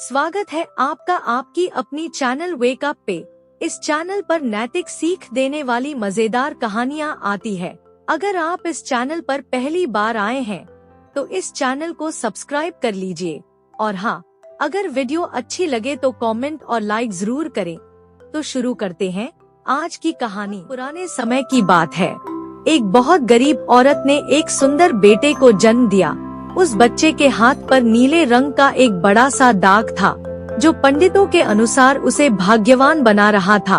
स्वागत है आपका आपकी अपनी चैनल वेक अप पे। इस चैनल पर नैतिक सीख देने वाली मजेदार कहानियाँ आती है। अगर आप इस चैनल पर पहली बार आए हैं तो इस चैनल को सब्सक्राइब कर लीजिए और हाँ, अगर वीडियो अच्छी लगे तो कमेंट और लाइक जरूर करें। तो शुरू करते हैं आज की कहानी। पुराने समय की बात है। एक बहुत गरीब औरत ने एक सुंदर बेटे को जन्म दिया। उस बच्चे के हाथ पर नीले रंग का एक बड़ा सा दाग था, जो पंडितों के अनुसार उसे भाग्यवान बना रहा था।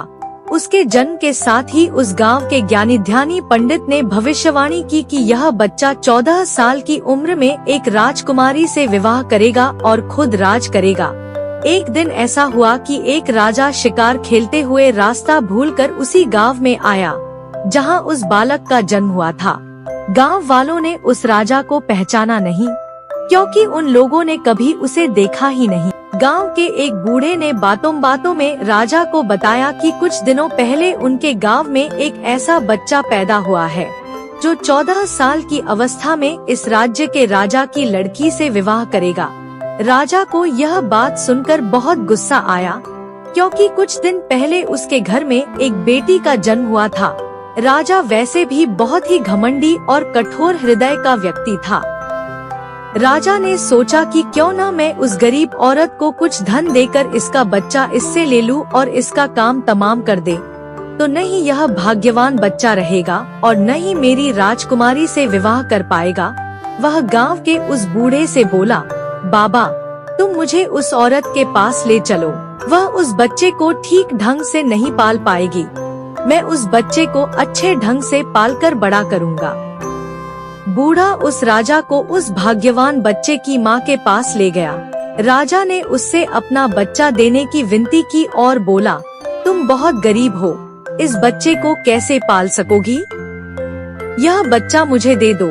उसके जन्म के साथ ही उस गांव के ज्ञानी ध्यानी पंडित ने भविष्यवाणी की कि यह बच्चा 14 साल की उम्र में एक राजकुमारी से विवाह करेगा और खुद राज करेगा। एक दिन ऐसा हुआ कि एक राजा शिकार खेलते हुए रास्ता भूलकर उसी गांव में आया, जहां उस बालक का जन्म हुआ था। गांव वालों ने उस राजा को पहचाना नहीं, क्योंकि उन लोगों ने कभी उसे देखा ही नहीं। गांव के एक बूढ़े ने बातों बातों में राजा को बताया कि कुछ दिनों पहले उनके गांव में एक ऐसा बच्चा पैदा हुआ है, जो 14 साल की अवस्था में इस राज्य के राजा की लड़की से विवाह करेगा। राजा को यह बात सुनकर बहुत गुस्सा आया, क्योंकि कुछ दिन पहले उसके घर में एक बेटी का जन्म हुआ था। राजा वैसे भी बहुत ही घमंडी और कठोर हृदय का व्यक्ति था। राजा ने सोचा कि क्यों न मैं उस गरीब औरत को कुछ धन देकर इसका बच्चा इससे ले लूं और इसका काम तमाम कर दे, तो न ही यह भाग्यवान बच्चा रहेगा और न ही मेरी राजकुमारी से विवाह कर पाएगा। वह गांव के उस बूढ़े से बोला, बाबा, तुम मुझे उस औरत के पास ले चलो। वह उस बच्चे को ठीक ढंग से नहीं पाल पाएगी। मैं उस बच्चे को अच्छे ढंग से पालकर बड़ा करूंगा। बूढ़ा उस राजा को उस भाग्यवान बच्चे की माँ के पास ले गया। राजा ने उससे अपना बच्चा देने की विनती की और बोला, तुम बहुत गरीब हो, इस बच्चे को कैसे पाल सकोगी? यह बच्चा मुझे दे दो,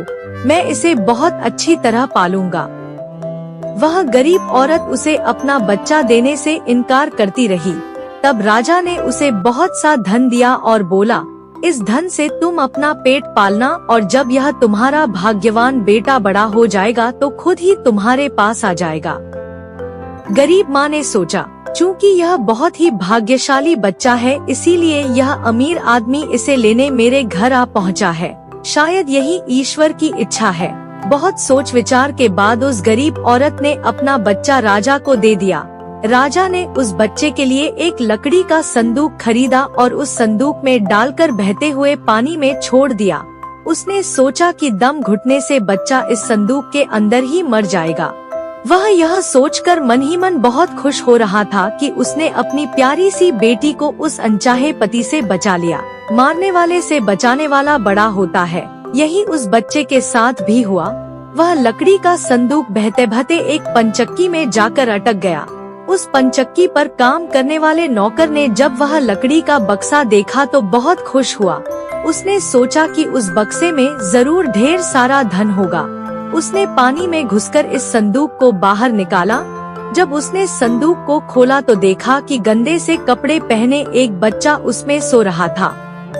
मैं इसे बहुत अच्छी तरह पालूंगा। वह गरीब औरत उसे अपना बच्चा देने से इनकार करती रही। तब राजा ने उसे बहुत सा धन दिया और बोला, इस धन से तुम अपना पेट पालना और जब यह तुम्हारा भाग्यवान बेटा बड़ा हो जाएगा तो खुद ही तुम्हारे पास आ जाएगा। गरीब माँ ने सोचा, चूँकि यह बहुत ही भाग्यशाली बच्चा है, इसीलिए यह अमीर आदमी इसे लेने मेरे घर आ पहुँचा है। शायद यही ईश्वर की इच्छा है। बहुत सोच विचार के बाद उस गरीब औरत ने अपना बच्चा राजा को दे दिया। राजा ने उस बच्चे के लिए एक लकड़ी का संदूक खरीदा और उस संदूक में डालकर बहते हुए पानी में छोड़ दिया। उसने सोचा कि दम घुटने से बच्चा इस संदूक के अंदर ही मर जाएगा। वह यह सोचकर मन ही मन बहुत खुश हो रहा था कि उसने अपनी प्यारी सी बेटी को उस अनचाहे पति से बचा लिया। मारने वाले से बचाने वाला बड़ा होता है। यही उस बच्चे के साथ भी हुआ। वह लकड़ी का संदूक बहते बहते एक पंचक्की में जाकर अटक गया। उस पंचक्की पर काम करने वाले नौकर ने जब वह लकड़ी का बक्सा देखा तो बहुत खुश हुआ। उसने सोचा कि उस बक्से में जरूर ढेर सारा धन होगा। उसने पानी में घुसकर इस संदूक को बाहर निकाला। जब उसने संदूक को खोला तो देखा कि गंदे से कपड़े पहने एक बच्चा उसमें सो रहा था।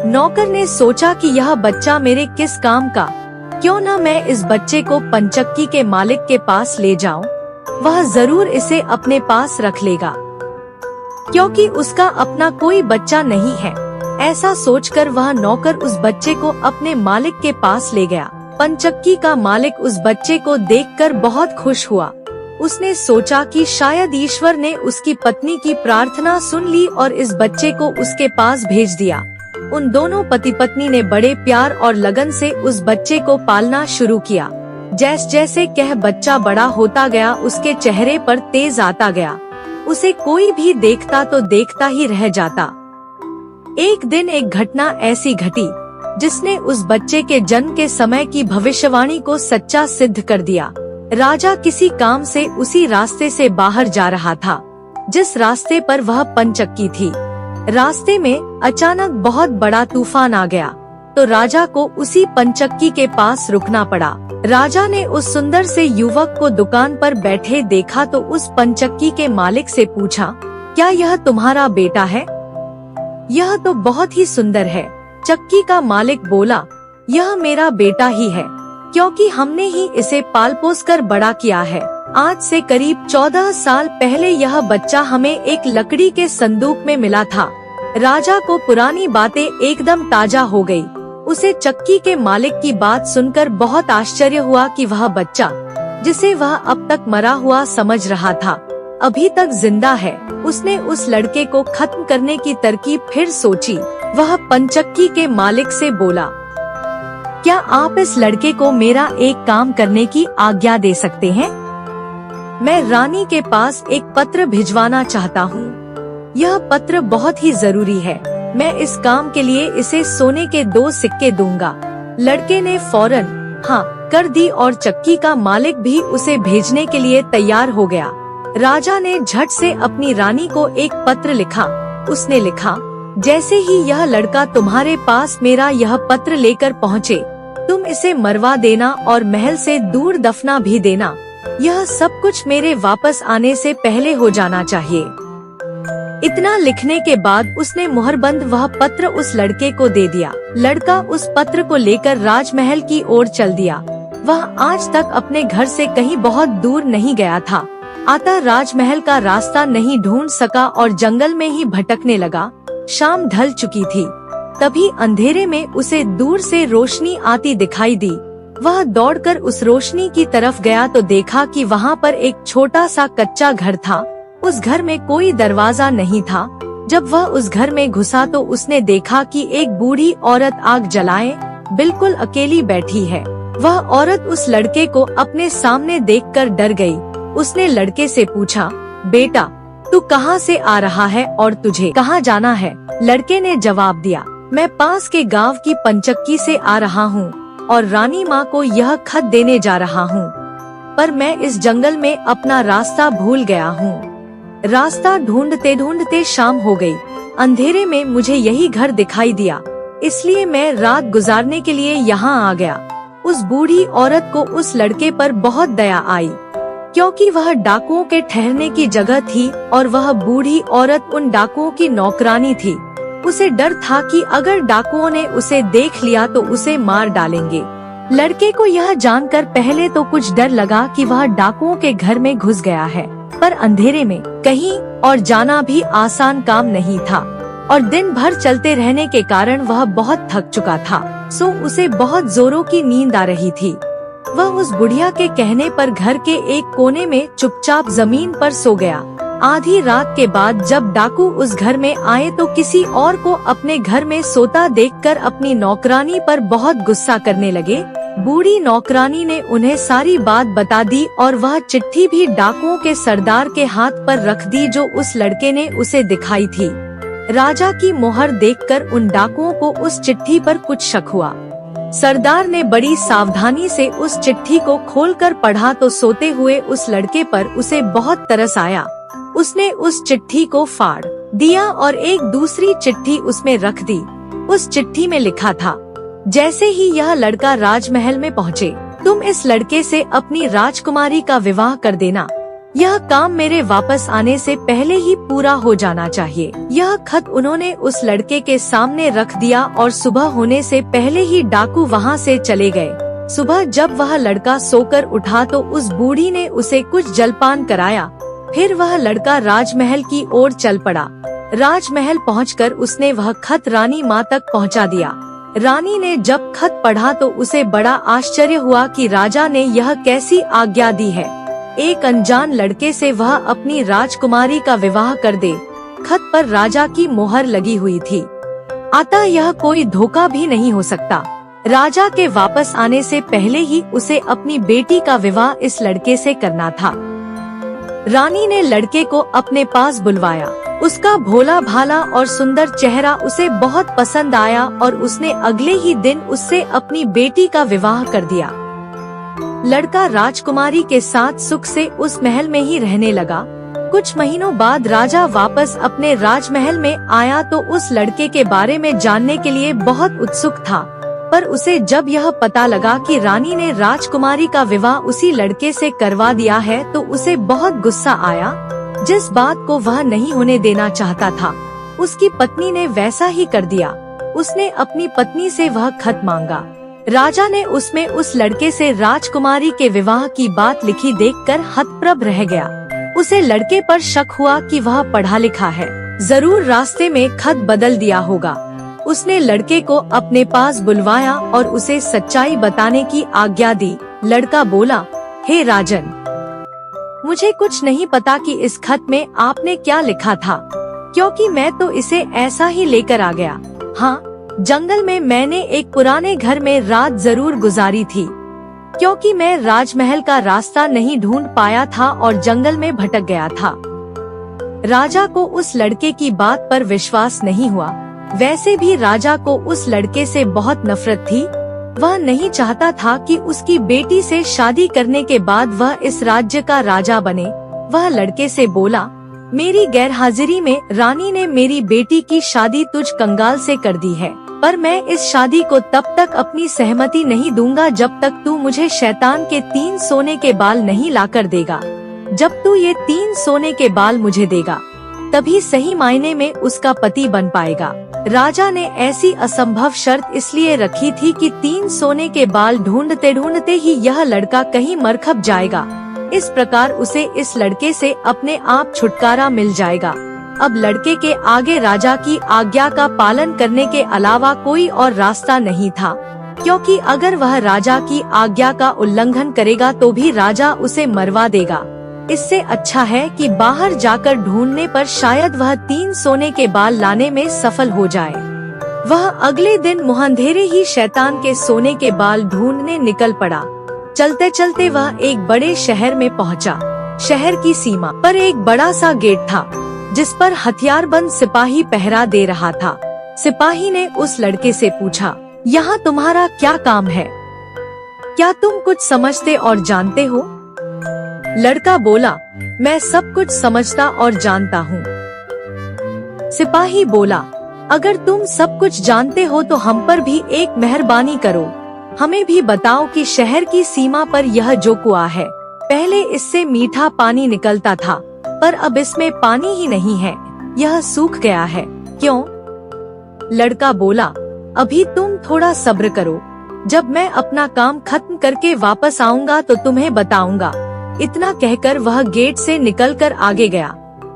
नौकर ने सोचा कि यह बच्चा मेरे किस काम का, क्यों न मैं इस बच्चे को पंचक्की के मालिक के पास ले जाऊं। वह जरूर इसे अपने पास रख लेगा, क्योंकि उसका अपना कोई बच्चा नहीं है। ऐसा सोचकर वह नौकर उस बच्चे को अपने मालिक के पास ले गया। पंचक्की का मालिक उस बच्चे को देखकर बहुत खुश हुआ। उसने सोचा कि शायद ईश्वर ने उसकी पत्नी की प्रार्थना सुन ली और इस बच्चे को उसके पास भेज दिया। उन दोनों पति पत्नी ने बड़े प्यार और लगन से उस बच्चे को पालना शुरू किया। जैसे जैसे कह बच्चा बड़ा होता गया, उसके चेहरे पर तेज आता गया। उसे कोई भी देखता तो देखता ही रह जाता। एक दिन एक घटना ऐसी घटी जिसने उस बच्चे के जन्म के समय की भविष्यवाणी को सच्चा सिद्ध कर दिया। राजा किसी काम से उसी रास्ते से बाहर जा रहा था जिस रास्ते पर वह पंचक्की थी। रास्ते में अचानक बहुत बड़ा तूफान आ गया, तो राजा को उसी पंचक्की के पास रुकना पड़ा। राजा ने उस सुंदर से युवक को दुकान पर बैठे देखा तो उस पंचक्की के मालिक से पूछा, क्या यह तुम्हारा बेटा है? यह तो बहुत ही सुंदर है। चक्की का मालिक बोला, यह मेरा बेटा ही है, क्योंकि हमने ही इसे पाल पोस कर बड़ा किया है। आज से करीब 14 साल पहले यह बच्चा हमें एक लकड़ी के संदूक में मिला था। राजा को पुरानी बातें एकदम ताजा हो गई। उसे चक्की के मालिक की बात सुनकर बहुत आश्चर्य हुआ कि वह बच्चा, जिसे वह अब तक मरा हुआ समझ रहा था, अभी तक जिंदा है। उसने उस लड़के को खत्म करने की तरकीब फिर सोची। वह पनचक्की के मालिक से बोला, क्या आप इस लड़के को मेरा एक काम करने की आज्ञा दे सकते हैं? मैं रानी के पास एक पत्र भिजवाना चाहता हूँ। यह पत्र बहुत ही जरूरी है। मैं इस काम के लिए इसे सोने के 2 सिक्के दूंगा। लड़के ने फौरन हाँ कर दी और चक्की का मालिक भी उसे भेजने के लिए तैयार हो गया। राजा ने झट से अपनी रानी को एक पत्र लिखा। उसने लिखा, जैसे ही यह लड़का तुम्हारे पास मेरा यह पत्र लेकर पहुँचे, तुम इसे मरवा देना और महल से दूर दफना भी देना। यह सब कुछ मेरे वापस आने से पहले हो जाना चाहिए। इतना लिखने के बाद उसने मुहरबंद वह पत्र उस लड़के को दे दिया। लड़का उस पत्र को लेकर राजमहल की ओर चल दिया। वह आज तक अपने घर से कहीं बहुत दूर नहीं गया था। आता राजमहल का रास्ता नहीं ढूंढ सका और जंगल में ही भटकने लगा। शाम ढल चुकी थी। तभी अंधेरे में उसे दूर से रोशनी आती दिखाई दी। वह दौड़कर उस रोशनी की तरफ गया तो देखा कि वहाँ पर एक छोटा सा कच्चा घर था। उस घर में कोई दरवाजा नहीं था। जब वह उस घर में घुसा तो उसने देखा कि एक बूढ़ी औरत आग जलाए बिल्कुल अकेली बैठी है। वह औरत उस लड़के को अपने सामने देखकर डर गई। उसने लड़के से पूछा, बेटा तू कहाँ से आ रहा है और तुझे कहाँ जाना है? लड़के ने जवाब दिया, मैं पास के गांव की पंचक्की से आ रहा हूँ और रानी माँ को यह खत देने जा रहा हूँ, पर मैं इस जंगल में अपना रास्ता भूल गया हूँ। रास्ता ढूंढते ढूंढते शाम हो गई। अंधेरे में मुझे यही घर दिखाई दिया, इसलिए मैं रात गुजारने के लिए यहाँ आ गया। उस बूढ़ी औरत को उस लड़के पर बहुत दया आई, क्योंकि वह डाकुओं के ठहरने की जगह थी और वह बूढ़ी औरत उन डाकुओं की नौकरानी थी। उसे डर था कि अगर डाकुओं ने उसे देख लिया तो उसे मार डालेंगे। लड़के को यह जानकर पहले तो कुछ डर लगा कि वह डाकुओं के घर में घुस गया है, पर अंधेरे में कहीं और जाना भी आसान काम नहीं था और दिन भर चलते रहने के कारण वह बहुत थक चुका था, सो उसे बहुत जोरों की नींद आ रही थी। वह उस बुढ़िया के कहने पर घर के एक कोने में चुपचाप जमीन पर सो गया। आधी रात के बाद जब डाकू उस घर में आए तो किसी और को अपने घर में सोता देखकर अपनी नौकरानी पर बहुत गुस्सा करने लगे। बूढ़ी नौकरानी ने उन्हें सारी बात बता दी और वह चिट्ठी भी डाकुओं के सरदार के हाथ पर रख दी जो उस लड़के ने उसे दिखाई थी। राजा की मोहर देखकर उन डाकुओं को उस चिट्ठी पर कुछ शक हुआ। सरदार ने बड़ी सावधानी से उस चिट्ठी को खोलकर पढ़ा तो सोते हुए उस लड़के पर उसे बहुत तरस आया। उसने उस चिट्ठी को फाड़ दिया और एक दूसरी चिट्ठी उसमें रख दी। उस चिट्ठी में लिखा था, जैसे ही यह लड़का राजमहल में पहुँचे, तुम इस लड़के से अपनी राजकुमारी का विवाह कर देना। यह काम मेरे वापस आने से पहले ही पूरा हो जाना चाहिए। यह खत उन्होंने उस लड़के के सामने रख दिया और सुबह होने से पहले ही डाकू वहाँ से चले गए। सुबह जब वह लड़का सोकर उठा तो उस बूढ़ी ने उसे कुछ जलपान कराया। फिर वह लड़का राजमहल की ओर चल पड़ा। राजमहल पहुंचकर उसने वह खत रानी माँ तक पहुंचा दिया। रानी ने जब खत पढ़ा तो उसे बड़ा आश्चर्य हुआ कि राजा ने यह कैसी आज्ञा दी है। एक अनजान लड़के से वह अपनी राजकुमारी का विवाह कर दे। खत पर राजा की मोहर लगी हुई थी, अतः यह कोई धोखा भी नहीं हो सकता। राजा के वापस आने से पहले ही उसे अपनी बेटी का विवाह इस लड़के से करना था। रानी ने लड़के को अपने पास बुलवाया। उसका भोला भाला और सुंदर चेहरा उसे बहुत पसंद आया और उसने अगले ही दिन उससे अपनी बेटी का विवाह कर दिया। लड़का राजकुमारी के साथ सुख से उस महल में ही रहने लगा। कुछ महीनों बाद राजा वापस अपने राजमहल में आया तो उस लड़के के बारे में जानने के लिए बहुत उत्सुक था, पर उसे जब यह पता लगा कि रानी ने राजकुमारी का विवाह उसी लड़के से करवा दिया है तो उसे बहुत गुस्सा आया। जिस बात को वह नहीं होने देना चाहता था, उसकी पत्नी ने वैसा ही कर दिया। उसने अपनी पत्नी से वह खत मांगा। राजा ने उसमें उस लड़के से राजकुमारी के विवाह की बात लिखी देखकर हतप्रभ रह गया। उसे लड़के पर शक हुआ कि वह पढ़ा लिखा है, जरूर रास्ते में खत बदल दिया होगा। उसने लड़के को अपने पास बुलवाया और उसे सच्चाई बताने की आज्ञा दी। लड़का बोला, हे राजन, मुझे कुछ नहीं पता कि इस खत में आपने क्या लिखा था, क्योंकि मैं तो इसे ऐसा ही लेकर आ गया। हाँ, जंगल में मैंने एक पुराने घर में रात जरूर गुजारी थी, क्योंकि मैं राजमहल का रास्ता नहीं ढूंढ पाया था और जंगल में भटक गया था। राजा को उस लड़के की बात पर विश्वास नहीं हुआ। वैसे भी राजा को उस लड़के से बहुत नफरत थी। वह नहीं चाहता था कि उसकी बेटी से शादी करने के बाद वह इस राज्य का राजा बने। वह लड़के से बोला, मेरी गैरहाजिरी में रानी ने मेरी बेटी की शादी तुझ कंगाल से कर दी है, पर मैं इस शादी को तब तक अपनी सहमति नहीं दूंगा जब तक तू मुझे शैतान के 3 सोने के बाल नहीं लाकर देगा। जब तू ये 3 सोने के बाल मुझे देगा, तभी सही मायने में उसका पति बन पाएगा। राजा ने ऐसी असंभव शर्त इसलिए रखी थी कि 3 सोने के बाल ढूंढते ढूंढते ही यह लड़का कहीं मर खप जाएगा। इस प्रकार उसे इस लड़के से अपने आप छुटकारा मिल जाएगा। अब लड़के के आगे राजा की आज्ञा का पालन करने के अलावा कोई और रास्ता नहीं था, क्योंकि अगर वह राजा की आज्ञा का उल्लंघन करेगा तो भी राजा उसे मरवा देगा। इससे अच्छा है कि बाहर जाकर ढूंढने पर शायद वह 3 सोने के बाल लाने में सफल हो जाए। वह अगले दिन मुहंधेरे ही शैतान के सोने के बाल ढूंढने निकल पड़ा। चलते चलते वह एक बड़े शहर में पहुंचा। शहर की सीमा पर एक बड़ा सा गेट था, जिस पर हथियारबंद सिपाही पहरा दे रहा था। सिपाही ने उस लड़के से पूछा, यहाँ तुम्हारा क्या काम है? क्या तुम कुछ समझते और जानते हो? लड़का बोला, मैं सब कुछ समझता और जानता हूँ। सिपाही बोला, अगर तुम सब कुछ जानते हो तो हम पर भी एक मेहरबानी करो। हमें भी बताओ कि शहर की सीमा पर यह जो कुआं है, पहले इससे मीठा पानी निकलता था, पर अब इसमें पानी ही नहीं है, यह सूख गया है, क्यों? लड़का बोला, अभी तुम थोड़ा सब्र करो, जब मैं अपना काम खत्म करके वापस आऊंगा तो तुम्हें बताऊंगा। इतना कहकर वह गेट से निकलकर आगे गया।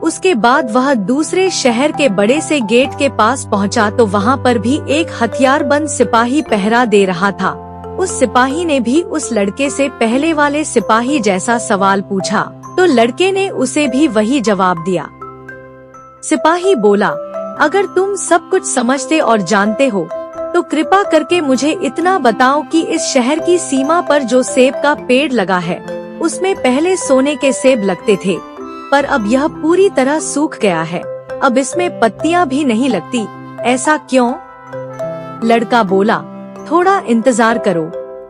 उसके बाद वह दूसरे शहर के बड़े से गेट के पास पहुंचा तो वहां पर भी एक हथियारबंद सिपाही पहरा दे रहा था। उस सिपाही ने भी उस लड़के से पहले वाले सिपाही जैसा सवाल पूछा, तो लड़के ने उसे भी वही जवाब दिया। सिपाही बोला, अगर तुम सब कुछ समझते और जानते हो तो कृपा करके मुझे इतना बताओ कि इस शहर की सीमा पर जो सेब का पेड़ लगा है, उसमें पहले सोने के सेब लगते थे, पर अब यह पूरी तरह सूख गया है। अब इसमें पत्तियां भी नहीं लगती, ऐसा क्यों? लड़का बोला, थोड़ा इंतजार करो,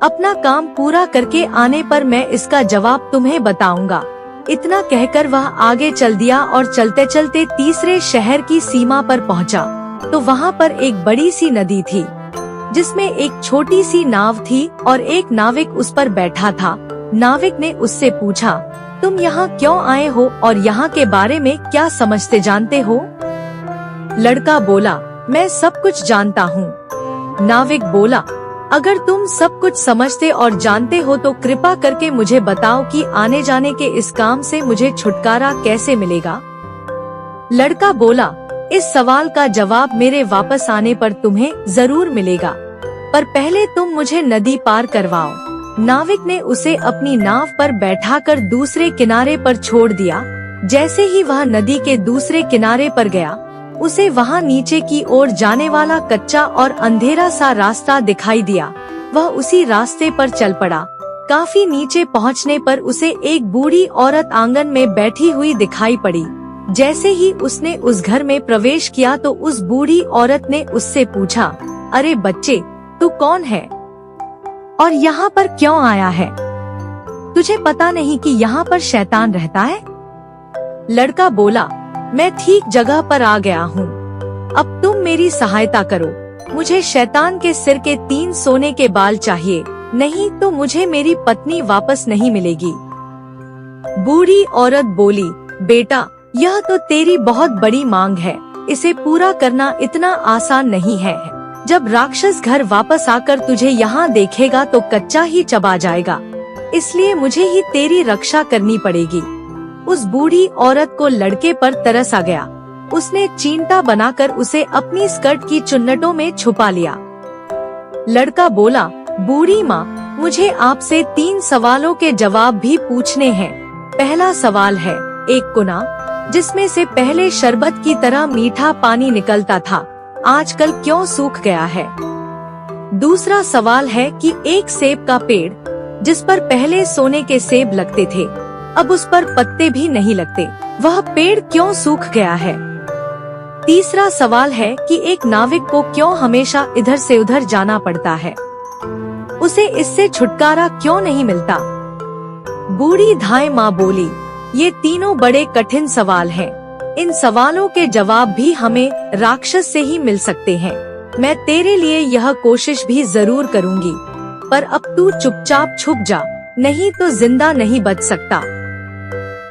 अपना काम पूरा करके आने पर मैं इसका जवाब तुम्हें बताऊंगा। इतना कहकर वह आगे चल दिया और चलते चलते तीसरे शहर की सीमा पर पहुंचा तो वहां पर एक बड़ी सी नदी थी, जिसमें एक छोटी सी नाव थी और एक नाविक उस पर बैठा था। नाविक ने उससे पूछा, तुम यहाँ क्यों आए हो और यहाँ के बारे में क्या समझते जानते हो? लड़का बोला, मैं सब कुछ जानता हूँ। नाविक बोला, अगर तुम सब कुछ समझते और जानते हो तो कृपा करके मुझे बताओ कि आने जाने के इस काम से मुझे छुटकारा कैसे मिलेगा? लड़का बोला, इस सवाल का जवाब मेरे वापस आने पर तुम्हें जरूर मिलेगा, पर पहले तुम मुझे नदी पार करवाओ। नाविक ने उसे अपनी नाव पर बैठाकर दूसरे किनारे पर छोड़ दिया। जैसे ही वह नदी के दूसरे किनारे पर गया, उसे वहां नीचे की ओर जाने वाला कच्चा और अंधेरा सा रास्ता दिखाई दिया। वह उसी रास्ते पर चल पड़ा। काफी नीचे पहुंचने पर उसे एक बूढ़ी औरत आंगन में बैठी हुई दिखाई पड़ी। जैसे ही उसने उस घर में प्रवेश किया तो उस बूढ़ी औरत ने उससे पूछा, अरे बच्चे, तू कौन है और यहाँ पर क्यों आया है? तुझे पता नहीं कि यहाँ पर शैतान रहता है? लड़का बोला, मैं ठीक जगह पर आ गया हूँ। अब तुम मेरी सहायता करो। मुझे शैतान के सिर के 3 सोने के बाल चाहिए, नहीं तो मुझे मेरी पत्नी वापस नहीं मिलेगी। बूढ़ी औरत बोली, बेटा, यह तो तेरी बहुत बड़ी मांग है, इसे पूरा करना इतना आसान नहीं है। जब राक्षस घर वापस आकर तुझे यहाँ देखेगा तो कच्चा ही चबा जाएगा, इसलिए मुझे ही तेरी रक्षा करनी पड़ेगी। उस बूढ़ी औरत को लड़के पर तरस आ गया। उसने चींटा बनाकर उसे अपनी स्कर्ट की चुन्नटों में छुपा लिया। लड़का बोला, बूढ़ी माँ, मुझे आपसे 3 सवालों के जवाब भी पूछने हैं। पहला सवाल है, एक कुना जिसमें से पहले शरबत की तरह मीठा पानी निकलता था, आजकल क्यों सूख गया है? दूसरा सवाल है कि एक सेब का पेड़ जिस पर पहले सोने के सेब लगते थे, अब उस पर पत्ते भी नहीं लगते, वह पेड़ क्यों सूख गया है? तीसरा सवाल है कि एक नाविक को क्यों हमेशा इधर से उधर जाना पड़ता है, उसे इससे छुटकारा क्यों नहीं मिलता? बूढ़ी धाय माँ बोली, ये तीनों बड़े कठिन सवाल हैं। इन सवालों के जवाब भी हमें राक्षस से ही मिल सकते हैं। मैं तेरे लिए यह कोशिश भी जरूर करूंगी, पर अब तू चुपचाप छुप जा, नहीं तो जिंदा नहीं बच सकता।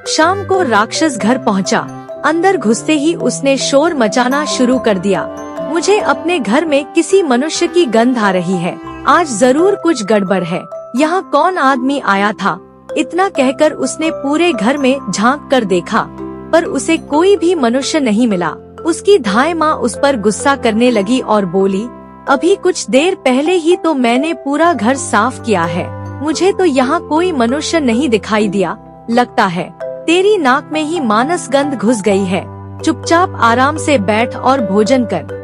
शाम को राक्षस घर पहुंचा। अंदर घुसते ही उसने शोर मचाना शुरू कर दिया। मुझे अपने घर में किसी मनुष्य की गंध आ रही है, आज जरूर कुछ गड़बड़ है। यहाँ कौन आदमी आया था? इतना कहकर उसने पूरे घर में झांक कर देखा, पर उसे कोई भी मनुष्य नहीं मिला। उसकी धाय माँ उस पर गुस्सा करने लगी और बोली, अभी कुछ देर पहले ही तो मैंने पूरा घर साफ किया है, मुझे तो यहाँ कोई मनुष्य नहीं दिखाई दिया। लगता है तेरी नाक में ही मानस गंध घुस गई है। चुपचाप आराम से बैठ और भोजन कर।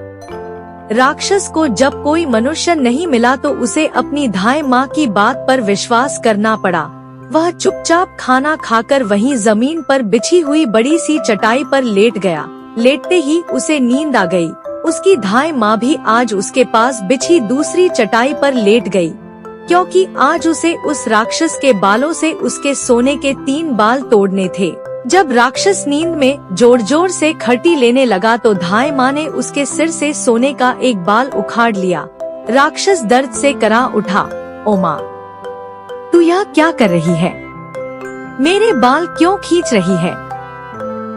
राक्षस को जब कोई मनुष्य नहीं मिला तो उसे अपनी धाय माँ की बात पर विश्वास करना पड़ा। वह चुपचाप खाना खाकर वहीं जमीन पर बिछी हुई बड़ी सी चटाई पर लेट गया। लेटते ही उसे नींद आ गई। उसकी धाय माँ भी आज उसके पास बिछी दूसरी चटाई पर लेट गई, क्योंकि आज उसे उस राक्षस के बालों से उसके सोने के 3 बाल तोड़ने थे। जब राक्षस नींद में जोर जोर से खर्टी लेने लगा तो धाय माँ ने उसके सिर से सोने का एक बाल उखाड़ लिया। राक्षस दर्द से करा उठा। ओ माँ, तू यह क्या कर रही है? मेरे बाल क्यों खींच रही है?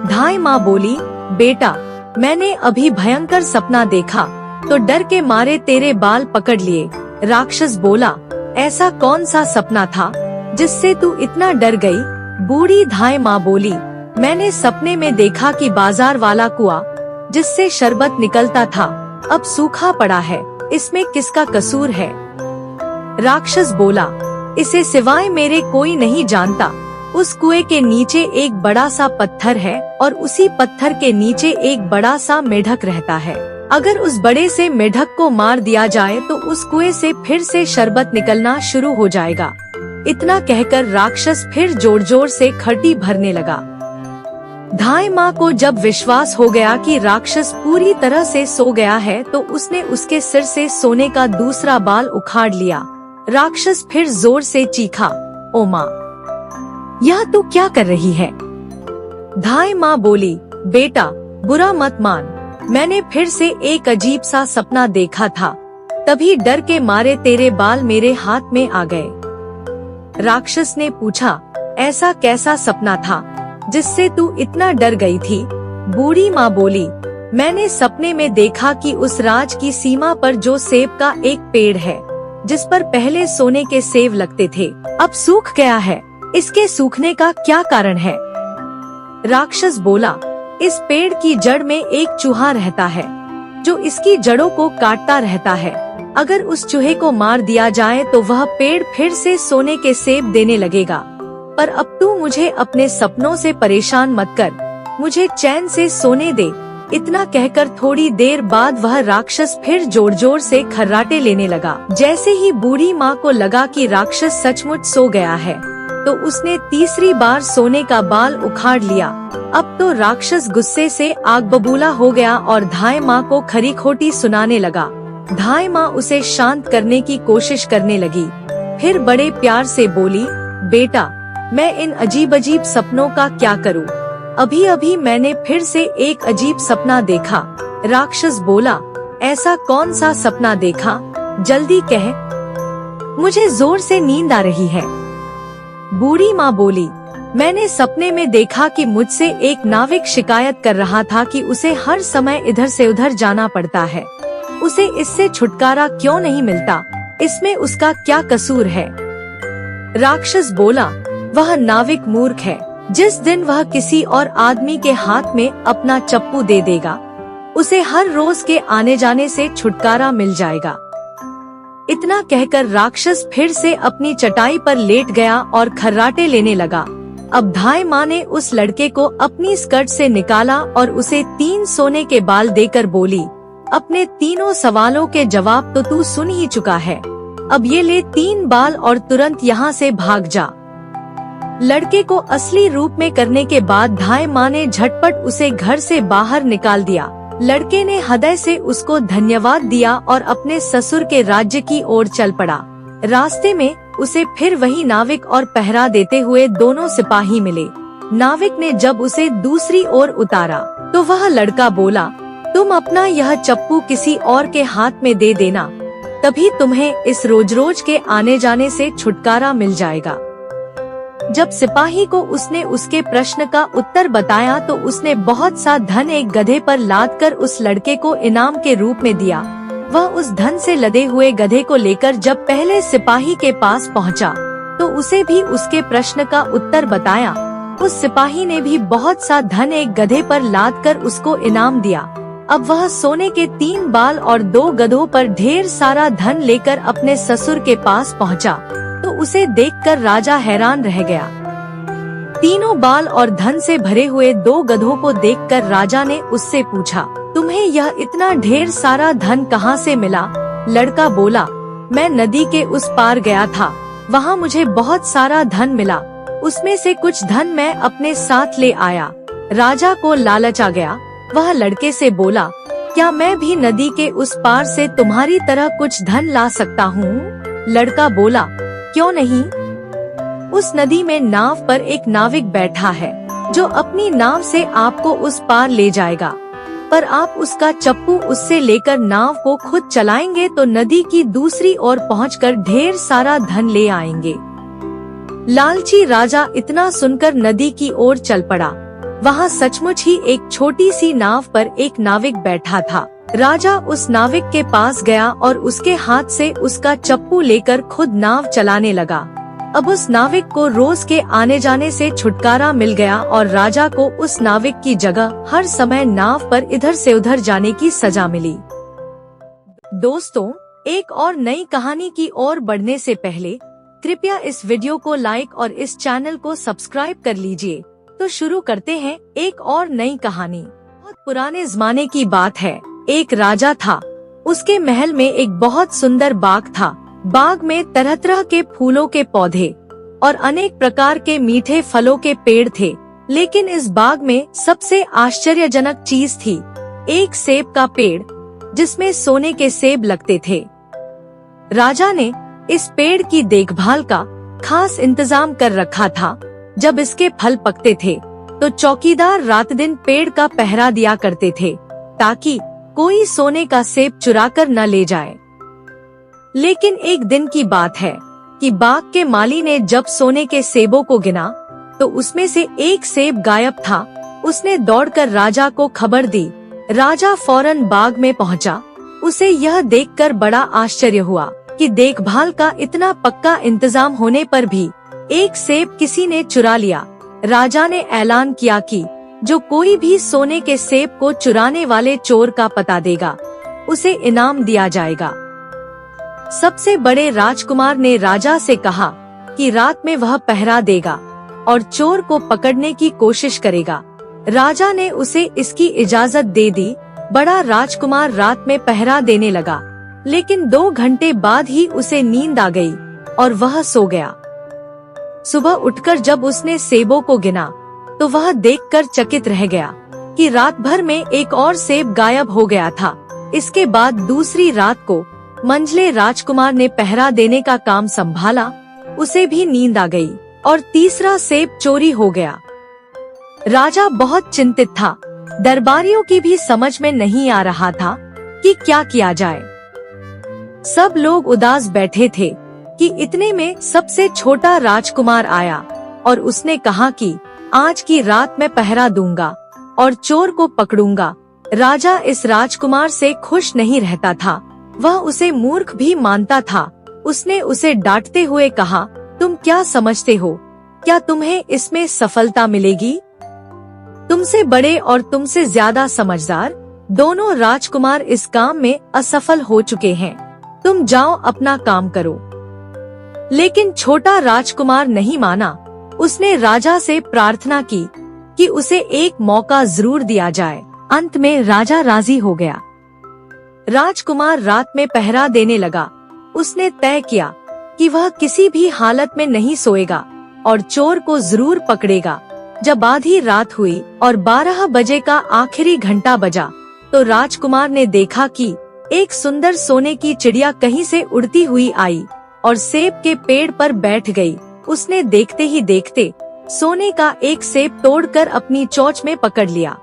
धाय माँ बोली, बेटा, मैंने अभी भयंकर सपना देखा तो डर के मारे तेरे बाल पकड़ लिए। राक्षस बोला, ऐसा कौन सा सपना था जिससे तू इतना डर गई? बूढ़ी धाय माँ बोली, मैंने सपने में देखा कि बाजार वाला कुआं जिससे शरबत निकलता था अब सूखा पड़ा है, इसमें किसका कसूर है? राक्षस बोला, इसे सिवाय मेरे कोई नहीं जानता। उस कुएं के नीचे एक बड़ा सा पत्थर है और उसी पत्थर के नीचे एक बड़ा सा मेढक रहता है। अगर उस बड़े से मेढक को मार दिया जाए तो उस कुएं से फिर से शरबत निकलना शुरू हो जाएगा। इतना कहकर राक्षस फिर जोर जोर से खर्टी भरने लगा। धाय माँ को जब विश्वास हो गया कि राक्षस पूरी तरह से सो गया है तो उसने उसके सिर से सोने का दूसरा बाल उखाड़ लिया। राक्षस फिर जोर से चीखा, ओ माँ, यह तू क्या कर रही है? धाय माँ बोली, बेटा, बुरा मत मान, मैंने फिर से एक अजीब सा सपना देखा था, तभी डर के मारे तेरे बाल मेरे हाथ में आ गए। राक्षस ने पूछा, ऐसा कैसा सपना था जिससे तू इतना डर गई थी? बूढ़ी माँ बोली, मैंने सपने में देखा कि उस राज की सीमा पर जो सेब का एक पेड़ है जिस पर पहले सोने के सेब लगते थे, अब सूख गया है। इसके सूखने का क्या कारण है? राक्षस बोला, इस पेड़ की जड़ में एक चूहा रहता है जो इसकी जड़ों को काटता रहता है। अगर उस चूहे को मार दिया जाए तो वह पेड़ फिर से सोने के सेब देने लगेगा। पर अब तू मुझे अपने सपनों से परेशान मत कर, मुझे चैन से सोने दे। इतना कहकर थोड़ी देर बाद वह राक्षस फिर जोर जोर से खर्राटे लेने लगा। जैसे ही बूढ़ी माँ को लगा कि राक्षस सचमुच सो गया है तो उसने तीसरी बार सोने का बाल उखाड़ लिया। अब तो राक्षस गुस्से से आग बबूला हो गया और धाय माँ को खरी खोटी सुनाने लगा। धाय माँ उसे शांत करने की कोशिश करने लगी, फिर बड़े प्यार से बोली, बेटा, मैं इन अजीब अजीब सपनों का क्या करूँ? अभी अभी मैंने फिर से एक अजीब सपना देखा। राक्षस बोला, ऐसा कौन सा सपना देखा? जल्दी कह, मुझे जोर से नींद आ रही है। बूढ़ी माँ बोली, मैंने सपने में देखा कि मुझसे एक नाविक शिकायत कर रहा था कि उसे हर समय इधर से उधर जाना पड़ता है। उसे इससे छुटकारा क्यों नहीं मिलता? इसमें उसका क्या कसूर है? राक्षस बोला, वह नाविक मूर्ख है। जिस दिन वह किसी और आदमी के हाथ में अपना चप्पू दे देगा, उसे हर रोज के आने जाने से छुटकारा मिल जाएगा। इतना कहकर राक्षस फिर से अपनी चटाई पर लेट गया और खर्राटे लेने लगा। अब धाय माँ ने उस लड़के को अपनी स्कर्ट से निकाला और उसे 3 सोने के बाल देकर बोली, अपने तीनों सवालों के जवाब तो तू सुन ही चुका है, अब ये ले 3 बाल और तुरंत यहाँ से भाग जा। लड़के को असली रूप में करने के बाद धाय माँ ने झटपट उसे घर से बाहर निकाल दिया। लड़के ने हृदय से उसको धन्यवाद दिया और अपने ससुर के राज्य की ओर चल पड़ा। रास्ते में उसे फिर वही नाविक और पहरा देते हुए दोनों सिपाही मिले। नाविक ने जब उसे दूसरी ओर उतारा तो वह लड़का बोला, तुम अपना यह चप्पू किसी और के हाथ में दे देना, तभी तुम्हें इस रोज रोज के आने जाने से छुटकारा मिल जाएगा। जब सिपाही को उसने उसके प्रश्न का उत्तर बताया तो उसने बहुत सा धन एक गधे पर लाद कर उस लड़के को इनाम के रूप में दिया। वह उस धन से लदे हुए गधे को लेकर जब पहले सिपाही के पास पहुंचा, तो उसे भी उसके प्रश्न का उत्तर बताया। उस सिपाही ने भी बहुत सा धन एक गधे पर लाद कर उसको इनाम दिया। अब वह सोने के 3 बाल और 2 गधों पर ढेर सारा धन लेकर अपने ससुर के पास पहुंचा, तो उसे देखकर राजा हैरान रह गया। तीनों बाल और धन से भरे हुए 2 गधों को देखकर राजा ने उससे पूछा, तुम्हें यह इतना ढेर सारा धन कहाँ से मिला? लड़का बोला, मैं नदी के उस पार गया था, वहाँ मुझे बहुत सारा धन मिला, उसमें से कुछ धन मैं अपने साथ ले आया। राजा को लालच आ गया। वह लड़के से बोला, क्या मैं भी नदी के उस पार से तुम्हारी तरह कुछ धन ला सकता हूँ? लड़का बोला, क्यों नहीं? उस नदी में नाव पर एक नाविक बैठा है, जो अपनी नाव से आपको उस पार ले जाएगा, पर आप उसका चप्पू उससे लेकर नाव को खुद चलाएंगे तो नदी की दूसरी ओर पहुंचकर ढेर सारा धन ले आएंगे। लालची राजा इतना सुनकर नदी की ओर चल पड़ा। वहाँ सचमुच ही एक छोटी सी नाव पर एक नाविक बैठा था। राजा उस नाविक के पास गया और उसके हाथ से उसका चप्पू लेकर खुद नाव चलाने लगा। अब उस नाविक को रोज के आने जाने से छुटकारा मिल गया और राजा को उस नाविक की जगह हर समय नाव पर इधर से उधर जाने की सजा मिली। दोस्तों, एक और नई कहानी की ओर बढ़ने से पहले कृपया इस वीडियो को लाइक और इस चैनल को सब्सक्राइब कर लीजिए। तो शुरू करते हैं एक और नई कहानी। बहुत पुराने जमाने की बात है। एक राजा था। उसके महल में एक बहुत सुंदर बाग था। बाग में तरह तरह के फूलों के पौधे और अनेक प्रकार के मीठे फलों के पेड़ थे। लेकिन इस बाग में सबसे आश्चर्यजनक चीज थी एक सेब का पेड़, जिसमें सोने के सेब लगते थे। राजा ने इस पेड़ की देखभाल का खास इंतजाम कर रखा था। जब इसके फल पकते थे तो चौकीदार रात दिन पेड़ का पहरा दिया करते थे, ताकि कोई सोने का सेब चुरा कर न ले जाए। लेकिन एक दिन की बात है कि बाग के माली ने जब सोने के सेबों को गिना तो उसमें से एक सेब गायब था। उसने दौड़कर राजा को खबर दी। राजा फौरन बाग में पहुंचा। उसे यह देखकर बड़ा आश्चर्य हुआ कि देखभाल का इतना पक्का इंतजाम होने पर भी एक सेब किसी ने चुरा लिया। राजा ने ऐलान किया कि जो कोई भी सोने के सेब को चुराने वाले चोर का पता देगा, उसे इनाम दिया जाएगा। सबसे बड़े राजकुमार ने राजा से कहा कि रात में वह पहरा देगा और चोर को पकड़ने की कोशिश करेगा। राजा ने उसे इसकी इजाजत दे दी। बड़ा राजकुमार रात में पहरा देने लगा, लेकिन 2 घंटे बाद ही उसे नींद आ गई और वह सो गया। सुबह उठकर जब उसने सेबों को गिना तो वह देखकर चकित रह गया कि रात भर में एक और सेब गायब हो गया था। इसके बाद दूसरी रात को मंझले राजकुमार ने पहरा देने का काम संभाला। उसे भी नींद आ गई और तीसरा सेब चोरी हो गया। राजा बहुत चिंतित था। दरबारियों की भी समझ में नहीं आ रहा था कि क्या किया जाए। सब लोग उदास बैठे थे कि इतने में सबसे छोटा राजकुमार आया और उसने कहा कि आज की रात मैं पहरा दूंगा और चोर को पकड़ूंगा। राजा इस राजकुमार से खुश नहीं रहता था, वह उसे मूर्ख भी मानता था। उसने उसे डांटते हुए कहा, तुम क्या समझते हो, क्या तुम्हें इसमें सफलता मिलेगी? तुमसे बड़े और तुमसे ज्यादा समझदार दोनों राजकुमार इस काम में असफल हो चुके हैं। तुम जाओ अपना काम करो। लेकिन छोटा राजकुमार नहीं माना। उसने राजा से प्रार्थना की कि उसे एक मौका जरूर दिया जाए। अंत में राजा राजी हो गया। राजकुमार रात में पहरा देने लगा। उसने तय किया कि वह किसी भी हालत में नहीं सोएगा और चोर को जरूर पकड़ेगा। जब आधी रात हुई और 12 बजे का आखिरी घंटा बजा, तो राजकुमार ने देखा कि एक सुंदर सोने की चिड़िया कहीं से उड़ती हुई आई और सेब के पेड़ पर बैठ गई। उसने देखते ही देखते सोने का एक सेब तोड़कर अपनी चोंच में पकड़ लिया।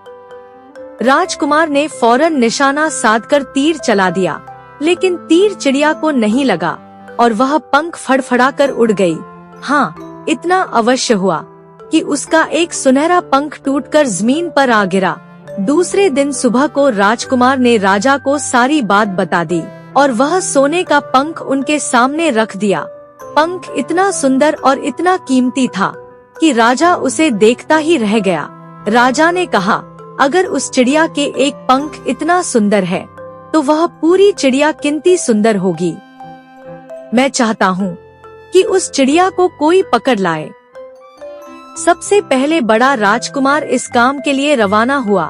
राजकुमार ने फौरन निशाना साधकर तीर चला दिया, लेकिन तीर चिड़िया को नहीं लगा और वह पंख फड़फड़ाकर उड़ गई। हाँ, इतना अवश्य हुआ कि उसका एक सुनहरा पंख टूटकर जमीन पर आ गिरा। दूसरे दिन सुबह को राजकुमार ने राजा को सारी बात बता दी और वह सोने का पंख उनके सामने रख दिया। पंख इतना सुंदर और इतना कीमती था कि राजा उसे देखता ही रह गया। राजा ने कहा, अगर उस चिड़िया के एक पंख इतना सुंदर है, तो वह पूरी चिड़िया कितनी सुंदर होगी। मैं चाहता हूँ कि उस चिड़िया को कोई पकड़ लाए। सबसे पहले बड़ा राजकुमार इस काम के लिए रवाना हुआ।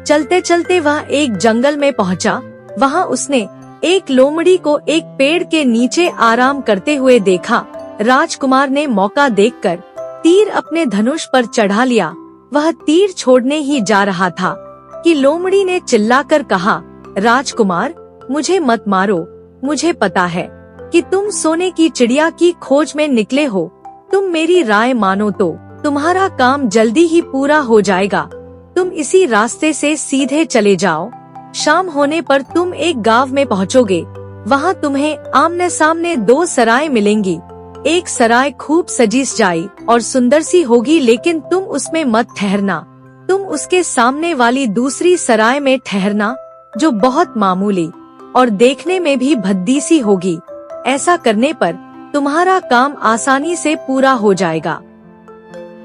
चलते चलते वह एक जंगल में पहुंचा। वहां उसने एक लोमड़ी को एक पेड़ के नीचे आराम करते हुए देखा। राजकुमार ने मौका देखकर तीर अपने धनुष पर चढ़ा लिया। वह तीर छोड़ने ही जा रहा था कि लोमड़ी ने चिल्लाकर कहा, राजकुमार, मुझे मत मारो। मुझे पता है कि तुम सोने की चिड़िया की खोज में निकले हो। तुम मेरी राय मानो तो तुम्हारा काम जल्दी ही पूरा हो जाएगा। तुम इसी रास्ते से सीधे चले जाओ। शाम होने पर तुम एक गांव में पहुंचोगे। वहां तुम्हें आमने सामने 2 सराय मिलेंगी। एक सराय खूब सजी सजाई और सुंदर सी होगी, लेकिन तुम उसमें मत ठहरना। तुम उसके सामने वाली दूसरी सराय में ठहरना, जो बहुत मामूली और देखने में भी भद्दी सी होगी। ऐसा करने पर तुम्हारा काम आसानी से पूरा हो जाएगा।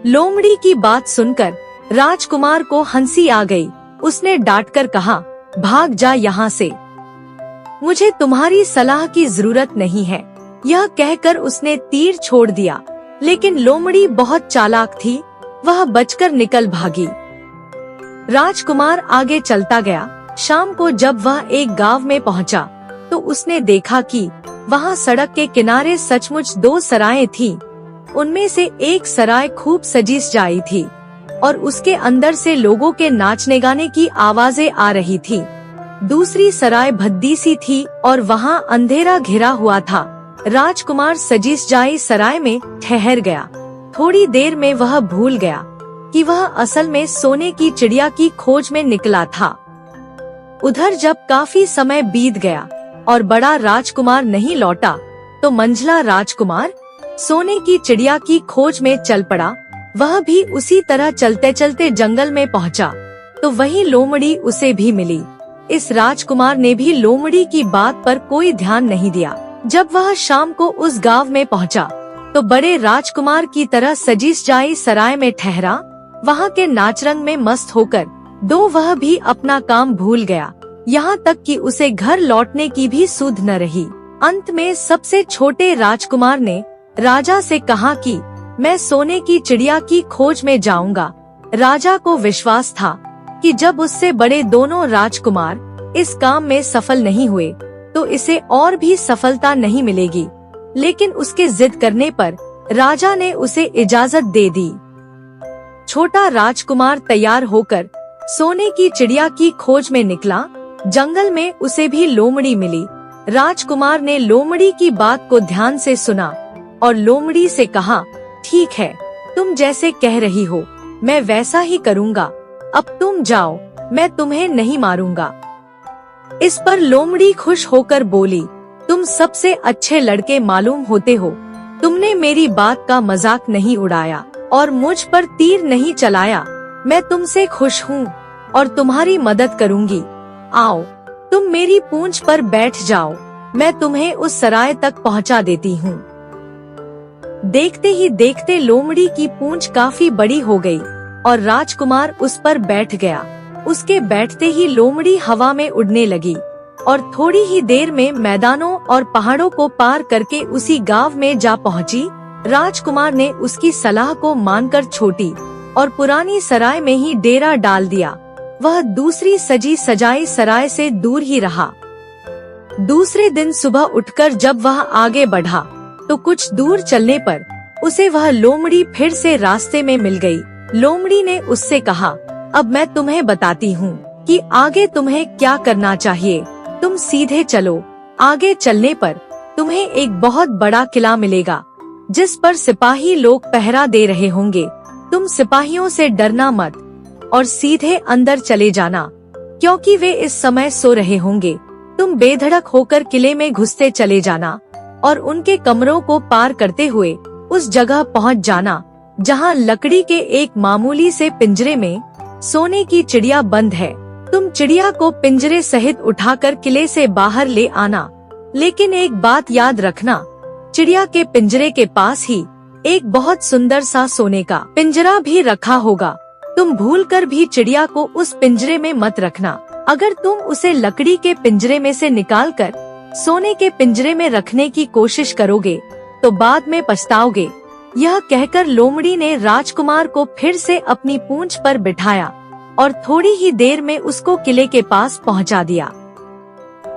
लोमड़ी की बात सुनकर राजकुमार को हंसी आ गई। उसने डांटकर कहा, भाग जा यहाँ से, मुझे तुम्हारी सलाह की जरूरत नहीं है। यह कहकर उसने तीर छोड़ दिया, लेकिन लोमड़ी बहुत चालाक थी। वह बचकर निकल भागी। राजकुमार आगे चलता गया। शाम को जब वह एक गांव में पहुंचा, तो उसने देखा कि वहां सड़क के किनारे सचमुच 2 सरायें थीं। उनमें से एक सराय खूब सजी सजाई थी और उसके अंदर से लोगों के नाचने गाने की आवाजें आ रही थी। दूसरी सराय भद्दी सी थी और वहां अंधेरा घिरा हुआ था। राजकुमार सजी सजाई सराय में ठहर गया। थोड़ी देर में वह भूल गया कि वह असल में सोने की चिड़िया की खोज में निकला था। उधर जब काफी समय बीत गया और बड़ा राजकुमार नहीं लौटा, तो मंझला राजकुमार सोने की चिड़िया की खोज में चल पड़ा। वह भी उसी तरह चलते चलते जंगल में पहुंचा, तो वही लोमड़ी उसे भी मिली। इस राजकुमार ने भी लोमड़ी की बात पर कोई ध्यान नहीं दिया। जब वह शाम को उस गांव में पहुंचा, तो बड़े राजकुमार की तरह सजी सजाई सराय में ठहरा। वहां के नाच रंग में मस्त होकर वह भी अपना काम भूल गया। यहाँ तक कि उसे घर लौटने की भी सुध न रही। अंत में सबसे छोटे राजकुमार ने राजा से कहा कि मैं सोने की चिड़िया की खोज में जाऊंगा। राजा को विश्वास था कि जब उससे बड़े दोनों राजकुमार इस काम में सफल नहीं हुए, तो इसे और भी सफलता नहीं मिलेगी। लेकिन उसके जिद करने पर राजा ने उसे इजाजत दे दी। छोटा राजकुमार तैयार होकर सोने की चिड़िया की खोज में निकला। जंगल में उसे भी लोमड़ी मिली। राजकुमार ने लोमड़ी की बात को ध्यान से सुना और लोमड़ी से कहा, ठीक है, तुम जैसे कह रही हो मैं वैसा ही करूँगा। अब तुम जाओ, मैं तुम्हें नहीं मारूंगा। इस पर लोमड़ी खुश होकर बोली, तुम सबसे अच्छे लड़के मालूम होते हो। तुमने मेरी बात का मजाक नहीं उड़ाया और मुझ पर तीर नहीं चलाया। मैं तुमसे खुश हूँ। और तुम्हारी मदद करूंगी। आओ, तुम मेरी पूंछ पर बैठ जाओ, मैं तुम्हें उस सराय तक पहुंचा देती हूँ। देखते ही देखते लोमड़ी की पूंछ काफी बड़ी हो गई और राजकुमार उस पर बैठ गया। उसके बैठते ही लोमड़ी हवा में उड़ने लगी और थोड़ी ही देर में मैदानों और पहाड़ों को पार करके उसी गांव में जा पहुंची। राजकुमार ने उसकी सलाह को मानकर छोटी और पुरानी सराय में ही डेरा डाल दिया। वह दूसरी सजी सजाई सराय से दूर ही रहा। दूसरे दिन सुबह उठकर जब वह आगे बढ़ा तो कुछ दूर चलने पर उसे वह लोमड़ी फिर से रास्ते में मिल गई। लोमड़ी ने उससे कहा, अब मैं तुम्हें बताती हूँ कि आगे तुम्हें क्या करना चाहिए। तुम सीधे चलो। आगे चलने पर तुम्हें एक बहुत बड़ा किला मिलेगा जिस पर सिपाही लोग पहरा दे रहे होंगे। तुम सिपाहियों से डरना मत और सीधे अंदर चले जाना, क्योंकि वे इस समय सो रहे होंगे। तुम बेधड़क होकर किले में घुसते चले जाना और उनके कमरों को पार करते हुए उस जगह पहुंच जाना जहां लकड़ी के एक मामूली से पिंजरे में सोने की चिड़िया बंद है। तुम चिड़िया को पिंजरे सहित उठाकर किले से बाहर ले आना, लेकिन एक बात याद रखना, चिड़िया के पिंजरे के पास ही एक बहुत सुंदर सा सोने का पिंजरा भी रखा होगा। तुम भूलकर भी चिड़िया को उस पिंजरे में मत रखना। अगर तुम उसे लकड़ी के पिंजरे में से निकालकर सोने के पिंजरे में रखने की कोशिश करोगे तो बाद में पछताओगे। यह कहकर लोमड़ी ने राजकुमार को फिर से अपनी पूंछ पर बिठाया और थोड़ी ही देर में उसको किले के पास पहुंचा दिया।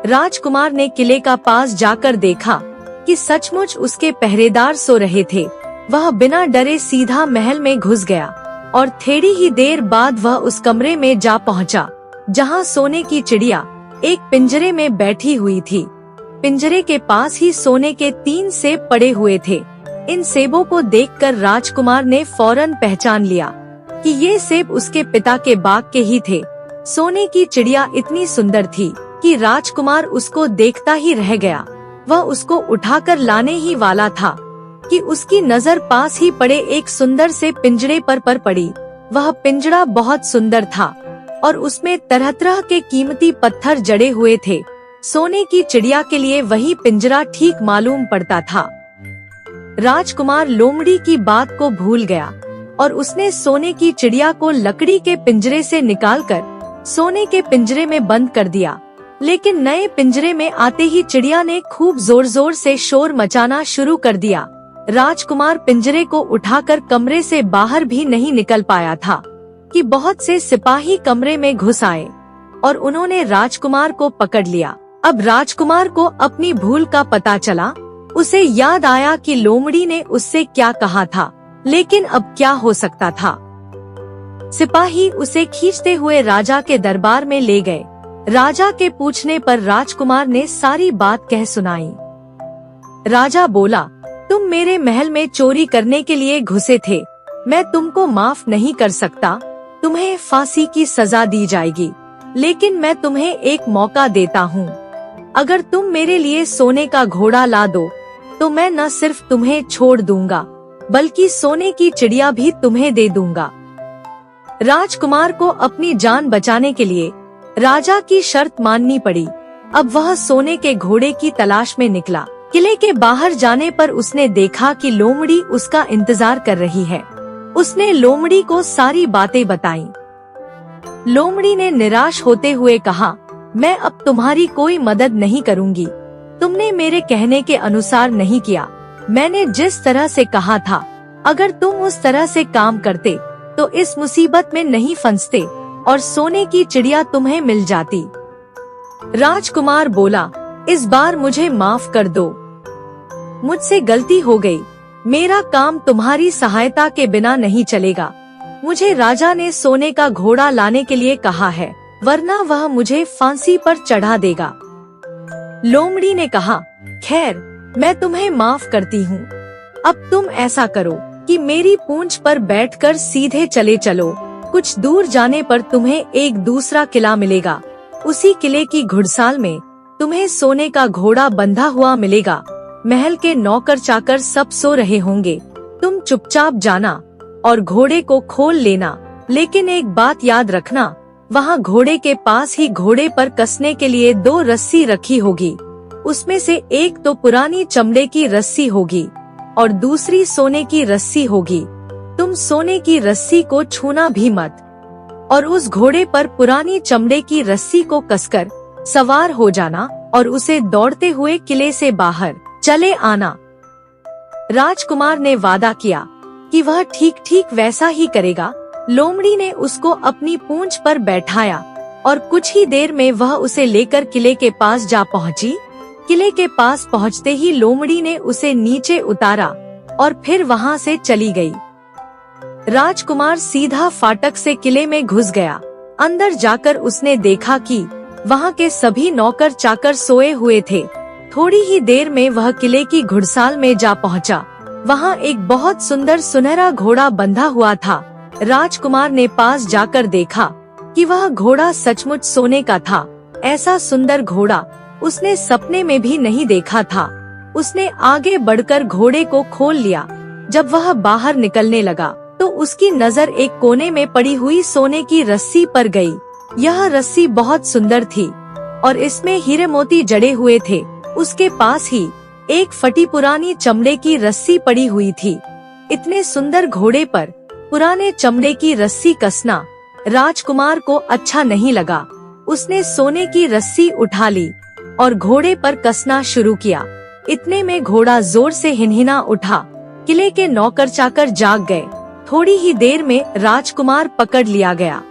राजकुमार ने किले का पास जाकर देखा कि सचमुच उसके पहरेदार सो रहे थे। वह बिना डरे सीधा महल में घुस गया और थोड़ी ही देर बाद वह उस कमरे में जा पहुंचा जहां सोने की चिड़िया एक पिंजरे में बैठी हुई थी। पिंजरे के पास ही सोने के 3 सेब पड़े हुए थे। इन सेबों को देखकर राजकुमार ने फौरन पहचान लिया कि ये सेब उसके पिता के बाग के ही थे। सोने की चिड़िया इतनी सुंदर थी कि राजकुमार उसको देखता ही रह गया। वह उसको उठाकर लाने ही वाला था कि उसकी नजर पास ही पड़े एक सुंदर से पिंजरे पर पड़ी। वह पिंजरा बहुत सुंदर था और उसमें तरह तरह के कीमती पत्थर जड़े हुए थे। सोने की चिड़िया के लिए वही पिंजरा ठीक मालूम पड़ता था। राजकुमार लोमड़ी की बात को भूल गया और उसने सोने की चिड़िया को लकड़ी के पिंजरे से निकालकर सोने के पिंजरे में बंद कर दिया। लेकिन नए पिंजरे में आते ही चिड़िया ने खूब जोर जोर से शोर मचाना शुरू कर दिया। राजकुमार पिंजरे को उठाकर कमरे से बाहर भी नहीं निकल पाया था कि बहुत से सिपाही कमरे में घुस आए और उन्होंने राजकुमार को पकड़ लिया। अब राजकुमार को अपनी भूल का पता चला। उसे याद आया कि लोमड़ी ने उससे क्या कहा था, लेकिन अब क्या हो सकता था। सिपाही उसे खींचते हुए राजा के दरबार में ले गए। राजा के पूछने पर राजकुमार ने सारी बात कह सुनाई। राजा बोला, तुम मेरे महल में चोरी करने के लिए घुसे थे। मैं तुमको माफ नहीं कर सकता। तुम्हें फांसी की सजा दी जाएगी, लेकिन मैं तुम्हें एक मौका देता हूँ। अगर तुम मेरे लिए सोने का घोड़ा ला दो तो मैं न सिर्फ तुम्हें छोड़ दूंगा बल्कि सोने की चिड़िया भी तुम्हें दे दूंगा। राजकुमार को अपनी जान बचाने के लिए राजा की शर्त माननी पड़ी। अब वह सोने के घोड़े की तलाश में निकला। किले के बाहर जाने पर उसने देखा कि लोमड़ी उसका इंतजार कर रही है। उसने लोमड़ी को सारी बातें बताईं। लोमड़ी ने निराश होते हुए कहा, मैं अब तुम्हारी कोई मदद नहीं करूंगी। तुमने मेरे कहने के अनुसार नहीं किया। मैंने जिस तरह से कहा था, अगर तुम उस तरह से काम करते तो इस मुसीबत में नहीं फंसते और सोने की चिड़िया तुम्हें मिल जाती। राजकुमार बोला, इस बार मुझे माफ कर दो। मुझसे गलती हो गई। मेरा काम तुम्हारी सहायता के बिना नहीं चलेगा। मुझे राजा ने सोने का घोड़ा लाने के लिए कहा है, वरना वह मुझे फांसी पर चढ़ा देगा। लोमड़ी ने कहा, खैर, मैं तुम्हें माफ करती हूँ। अब तुम ऐसा करो कि मेरी पूंछ पर बैठकर सीधे चले चलो। कुछ दूर जाने पर तुम्हें एक दूसरा किला मिलेगा। उसी किले की घुड़साल में तुम्हें सोने का घोड़ा बंधा हुआ मिलेगा। महल के नौकर चाकर सब सो रहे होंगे। तुम चुपचाप जाना और घोड़े को खोल लेना, लेकिन एक बात याद रखना, वहाँ घोड़े के पास ही घोड़े पर कसने के लिए 2 रस्सी रखी होगी। उसमें से एक तो पुरानी चमड़े की रस्सी होगी और दूसरी सोने की रस्सी होगी। तुम सोने की रस्सी को छूना भी मत और उस घोड़े पर पुरानी चमड़े की रस्सी को कसकर सवार हो जाना और उसे दौड़ते हुए किले से बाहर चले आना। राजकुमार ने वादा किया कि वह ठीक ठीक वैसा ही करेगा। लोमड़ी ने उसको अपनी पूंछ पर बैठाया और कुछ ही देर में वह उसे लेकर किले के पास जा पहुंची। किले के पास पहुंचते ही लोमड़ी ने उसे नीचे उतारा और फिर वहां से चली गई। राजकुमार सीधा फाटक से किले में घुस गया। अंदर जाकर उसने देखा कि वहां के सभी नौकर चाकर सोए हुए थे। थोड़ी ही देर में वह किले की घुड़साल में जा पहुंचा। वहां एक बहुत सुंदर सुनहरा घोड़ा बंधा हुआ था। राजकुमार ने पास जाकर देखा कि वह घोड़ा सचमुच सोने का था। ऐसा सुंदर घोड़ा उसने सपने में भी नहीं देखा था। उसने आगे बढ़कर घोड़े को खोल लिया। जब वह बाहर निकलने लगा तो उसकी नजर एक कोने में पड़ी हुई सोने की रस्सी पर गई। यह रस्सी बहुत सुंदर थी और इसमें हीरे मोती जड़े हुए थे। उसके पास ही एक फटी पुरानी चमड़े की रस्सी पड़ी हुई थी। इतने सुंदर घोड़े पर पुराने चमड़े की रस्सी कसना राजकुमार को अच्छा नहीं लगा। उसने सोने की रस्सी उठा ली और घोड़े पर कसना शुरू किया। इतने में घोड़ा जोर से हिनहिना उठा। किले के नौकर चाकर जाग गए। थोड़ी ही देर में राजकुमार पकड़ लिया गया।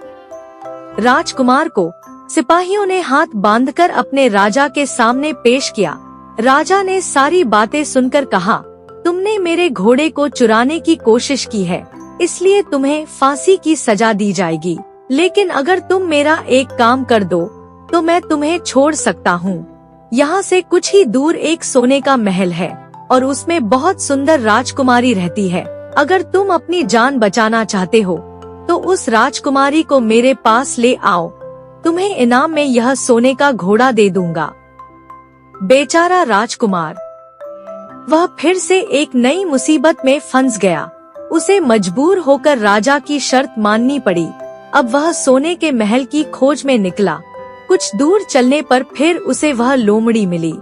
राजकुमार को सिपाहियों ने हाथ बांधकर अपने राजा के सामने पेश किया। राजा ने सारी बातें सुनकर कहा, तुमने मेरे घोड़े को चुराने की कोशिश की है, इसलिए तुम्हें फांसी की सजा दी जाएगी। लेकिन अगर तुम मेरा एक काम कर दो तो मैं तुम्हें छोड़ सकता हूँ। यहाँ से कुछ ही दूर एक सोने का महल है और उसमें बहुत सुंदर राजकुमारी रहती है। अगर तुम अपनी जान बचाना चाहते हो तो उस राजकुमारी को मेरे पास ले आओ। तुम्हें इनाम में यह सोने का घोड़ा दे दूंगा। बेचारा राजकुमार, वह फिर से एक नई मुसीबत में फंस गया। उसे मजबूर होकर राजा की शर्त माननी पड़ी। अब वह सोने के महल की खोज में निकला। कुछ दूर चलने पर फिर उसे वह लोमड़ी मिली।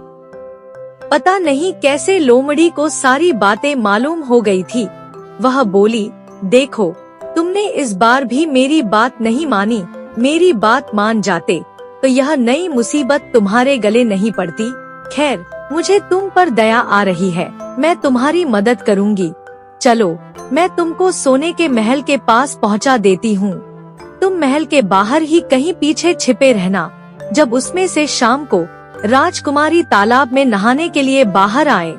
पता नहीं कैसे लोमड़ी को सारी बातें मालूम हो गई थी। वह बोली, देखो, तुमने इस बार भी मेरी बात नहीं मानी। मेरी बात मान जाते तो यह नई मुसीबत तुम्हारे गले नहीं पड़ती। खैर, मुझे तुम पर दया आ रही है, मैं तुम्हारी मदद करूंगी। चलो, मैं तुमको सोने के महल के पास पहुंचा देती हूँ। तुम महल के बाहर ही कहीं पीछे छिपे रहना। जब उसमें से शाम को राजकुमारी तालाब में नहाने के लिए बाहर आए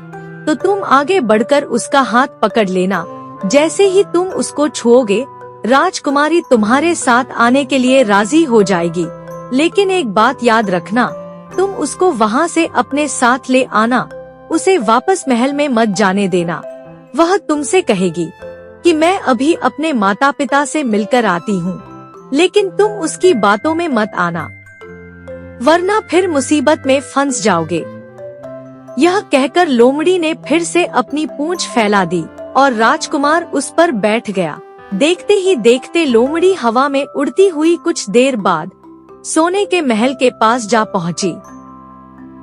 तो तुम आगे बढ़कर उसका हाथ पकड़ लेना। जैसे ही तुम उसको छुओगे, राजकुमारी तुम्हारे साथ आने के लिए राजी हो जाएगी। लेकिन एक बात याद रखना, तुम उसको वहाँ से अपने साथ ले आना। उसे वापस महल में मत जाने देना। वह तुमसे कहेगी कि मैं अभी अपने माता पिता से मिलकर आती हूँ, लेकिन तुम उसकी बातों में मत आना, वरना फिर मुसीबत में फंस जाओगे। यह कहकर लोमड़ी ने फिर से अपनी पूंछ फैला दी और राजकुमार उस पर बैठ गया। देखते ही देखते लोमड़ी हवा में उड़ती हुई कुछ देर बाद सोने के महल के पास जा पहुंची।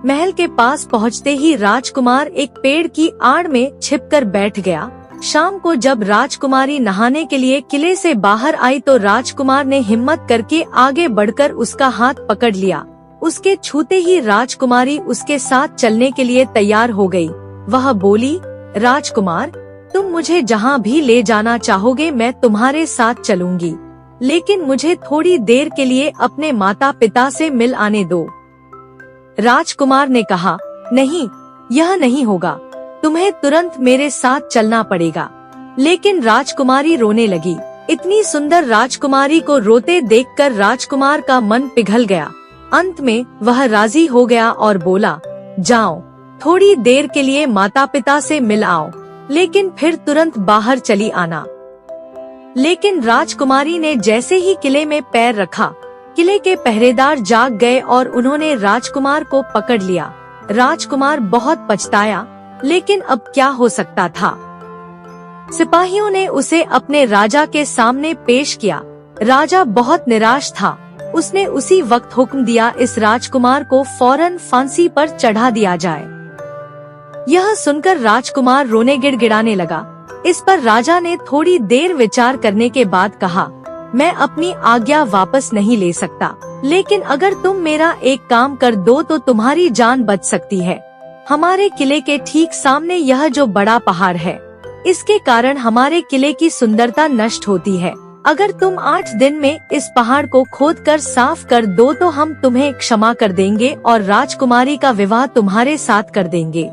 महल के पास पहुंचते ही राजकुमार एक पेड़ की आड़ में छिपकर बैठ गया। शाम को जब राजकुमारी नहाने के लिए किले से बाहर आई तो राजकुमार ने हिम्मत करके आगे बढ़कर उसका हाथ पकड़ लिया। उसके छूते ही राजकुमारी उसके साथ चलने के लिए तैयार हो गई। वह बोली, राजकुमार, तुम मुझे जहाँ भी ले जाना चाहोगे मैं तुम्हारे साथ चलूंगी, लेकिन मुझे थोड़ी देर के लिए अपने माता पिता से मिल आने दो। राजकुमार ने कहा, नहीं, यह नहीं होगा, तुम्हें तुरंत मेरे साथ चलना पड़ेगा। लेकिन राजकुमारी रोने लगी। इतनी सुंदर राजकुमारी को रोते देखकर राजकुमार का मन पिघल गया। अंत में वह राजी हो गया और बोला, जाओ, थोड़ी देर के लिए माता पिता से मिल आओ, लेकिन फिर तुरंत बाहर चली आना। लेकिन राजकुमारी ने जैसे ही किले में पैर रखा, किले के पहरेदार जाग गए और उन्होंने राजकुमार को पकड़ लिया। राजकुमार बहुत पछताया, लेकिन अब क्या हो सकता था। सिपाहियों ने उसे अपने राजा के सामने पेश किया। राजा बहुत निराश था। उसने उसी वक्त हुक्म दिया इस राजकुमार को फौरन फांसी पर चढ़ा दिया जाए। यह सुनकर राजकुमार रोने गिड़गिड़ाने लगा। इस पर राजा ने थोड़ी देर विचार करने के बाद कहा, मैं अपनी आज्ञा वापस नहीं ले सकता, लेकिन अगर तुम मेरा एक काम कर दो तो तुम्हारी जान बच सकती है। हमारे किले के ठीक सामने यह जो बड़ा पहाड़ है, इसके कारण हमारे किले की सुंदरता नष्ट होती है। अगर तुम 8 दिन में इस पहाड़ को खोदकर साफ कर दो तो हम तुम्हें क्षमा कर देंगे और राजकुमारी का विवाह तुम्हारे साथ कर देंगे।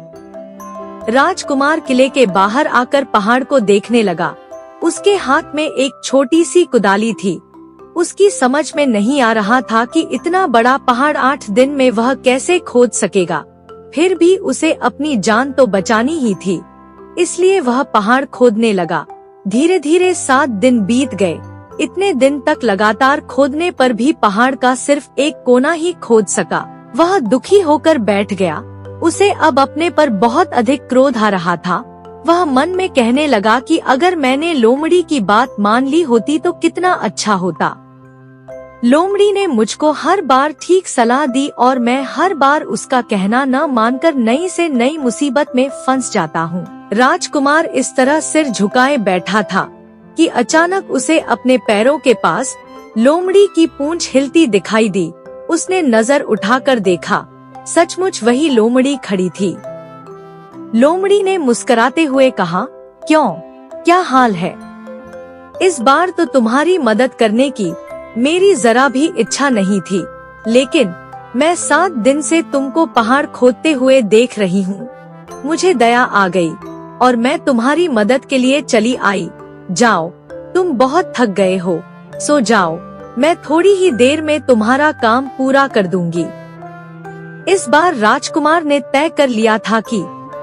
राजकुमार किले के बाहर आकर पहाड़ को देखने लगा। उसके हाथ में एक छोटी सी कुदाली थी। उसकी समझ में नहीं आ रहा था कि इतना बड़ा पहाड़ 8 दिन में वह कैसे खोद सकेगा। फिर भी उसे अपनी जान तो बचानी ही थी, इसलिए वह पहाड़ खोदने लगा। धीरे धीरे 7 दिन बीत गए। इतने दिन तक लगातार खोदने पर भी पहाड़ का सिर्फ एक कोना ही खोद सका। वह दुखी होकर बैठ गया। उसे अब अपने पर बहुत अधिक क्रोध आ रहा था। वह मन में कहने लगा कि अगर मैंने लोमड़ी की बात मान ली होती तो कितना अच्छा होता। लोमड़ी ने मुझको हर बार ठीक सलाह दी और मैं हर बार उसका कहना न मानकर नई से नई मुसीबत में फंस जाता हूँ। राजकुमार इस तरह सिर झुकाए बैठा था कि अचानक उसे अपने पैरों के पास लोमड़ी की पूंछ हिलती दिखाई दी। उसने नजर उठाकर देखा, सचमुच वही लोमड़ी खड़ी थी। लोमड़ी ने मुस्कुराते हुए कहा, क्यों, क्या हाल है? इस बार तो तुम्हारी मदद करने की मेरी जरा भी इच्छा नहीं थी, लेकिन मैं 7 दिन से तुमको पहाड़ खोदते हुए देख रही हूँ। मुझे दया आ गई और मैं तुम्हारी मदद के लिए चली आई। जाओ, तुम बहुत थक गए हो, सो जाओ। मैं थोड़ी ही देर में तुम्हारा काम पूरा कर दूंगी। इस बार राजकुमार ने तय कर लिया था कि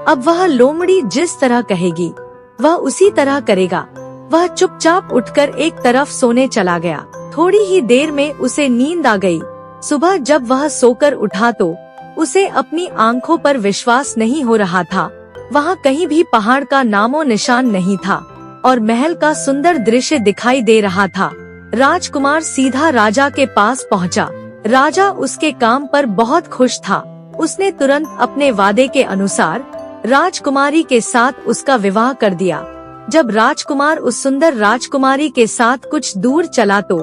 अब वह लोमड़ी जिस तरह कहेगी वह उसी तरह करेगा। वह चुपचाप उठकर एक तरफ सोने चला गया। थोड़ी ही देर में उसे नींद आ गई। सुबह जब वह सोकर उठा तो उसे अपनी आंखों पर विश्वास नहीं हो रहा था। वहाँ कहीं भी पहाड़ का नामो निशान नहीं था और महल का सुंदर दृश्य दिखाई दे रहा था। राजकुमार सीधा राजा के पास पहुँचा। राजा उसके काम पर बहुत खुश था। उसने तुरंत अपने वादे के अनुसार राजकुमारी के साथ उसका विवाह कर दिया। जब राजकुमार उस सुंदर राजकुमारी के साथ कुछ दूर चला तो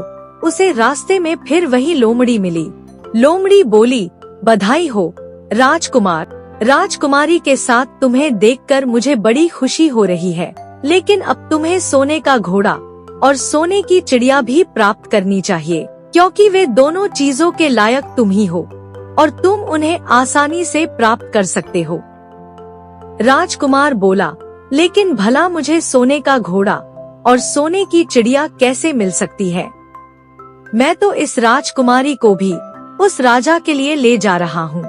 उसे रास्ते में फिर वही लोमड़ी मिली। लोमड़ी बोली, बधाई हो राजकुमार। राजकुमारी के साथ तुम्हें देखकर मुझे बड़ी खुशी हो रही है, लेकिन अब तुम्हें सोने का घोड़ा और सोने की चिड़िया भी प्राप्त करनी चाहिए, क्योंकि वे दोनों चीजों के लायक तुम ही हो और तुम उन्हें आसानी से प्राप्त कर सकते हो। राजकुमार बोला, लेकिन भला मुझे सोने का घोड़ा और सोने की चिड़िया कैसे मिल सकती है? मैं तो इस राजकुमारी को भी उस राजा के लिए ले जा रहा हूँ।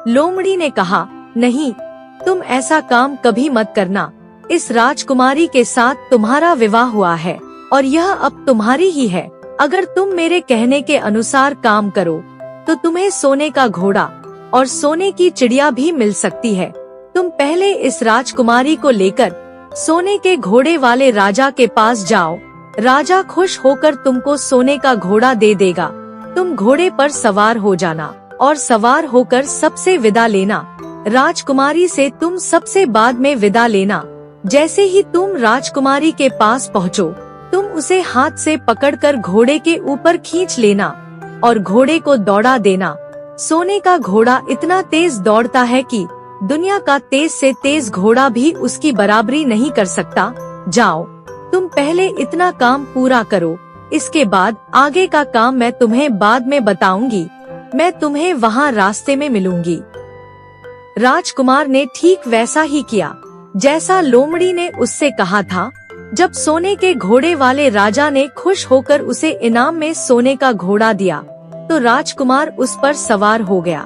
लोमड़ी ने कहा, नहीं, तुम ऐसा काम कभी मत करना। इस राजकुमारी के साथ तुम्हारा विवाह हुआ है और यह अब तुम्हारी ही है। अगर तुम मेरे कहने के अनुसार काम करो तो तुम्हें सोने का घोड़ा और सोने की चिड़िया भी मिल सकती है। तुम पहले इस राजकुमारी को लेकर सोने के घोड़े वाले राजा के पास जाओ। राजा खुश होकर तुमको सोने का घोड़ा दे देगा। तुम घोड़े पर सवार हो जाना और सवार होकर सबसे विदा लेना। राजकुमारी से तुम सबसे बाद में विदा लेना। जैसे ही तुम राजकुमारी के पास पहुँचो, तुम उसे हाथ से पकड़कर घोड़े के ऊपर खींच लेना और घोड़े को दौड़ा देना। सोने का घोड़ा इतना तेज दौड़ता है कि दुनिया का तेज से तेज घोड़ा भी उसकी बराबरी नहीं कर सकता। जाओ, तुम पहले इतना काम पूरा करो, इसके बाद आगे का काम मैं तुम्हें बाद में बताऊंगी। मैं तुम्हें वहाँ रास्ते में मिलूंगी। राजकुमार ने ठीक वैसा ही किया जैसा लोमड़ी ने उससे कहा था। जब सोने के घोड़े वाले राजा ने खुश होकर उसे इनाम में सोने का घोड़ा दिया तो राजकुमार उस पर सवार हो गया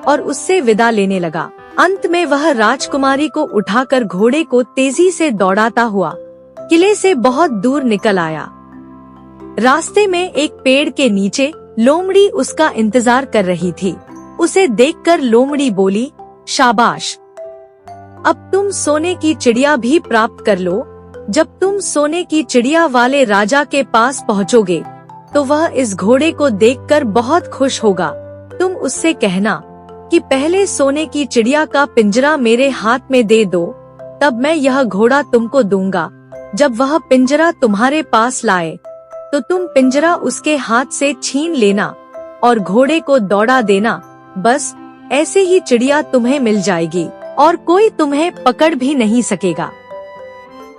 और उससे विदा लेने लगा। अंत में वह राजकुमारी को उठाकर घोड़े को तेजी से दौड़ाता हुआ किले से बहुत दूर निकल आया। रास्ते में एक पेड़ के नीचे लोमड़ी उसका इंतजार कर रही थी। उसे देखकर लोमड़ी बोली, शाबाश, अब तुम सोने की चिड़िया भी प्राप्त कर लो। जब तुम सोने की चिड़िया वाले राजा के पास पहुँचोगे तो वह इस घोड़े को देखकर बहुत खुश होगा। तुम उससे कहना कि पहले सोने की चिड़िया का पिंजरा मेरे हाथ में दे दो, तब मैं यह घोड़ा तुमको दूंगा। जब वह पिंजरा तुम्हारे पास लाए तो तुम पिंजरा उसके हाथ से छीन लेना और घोड़े को दौड़ा देना। बस ऐसे ही चिड़िया तुम्हें मिल जाएगी और कोई तुम्हें पकड़ भी नहीं सकेगा।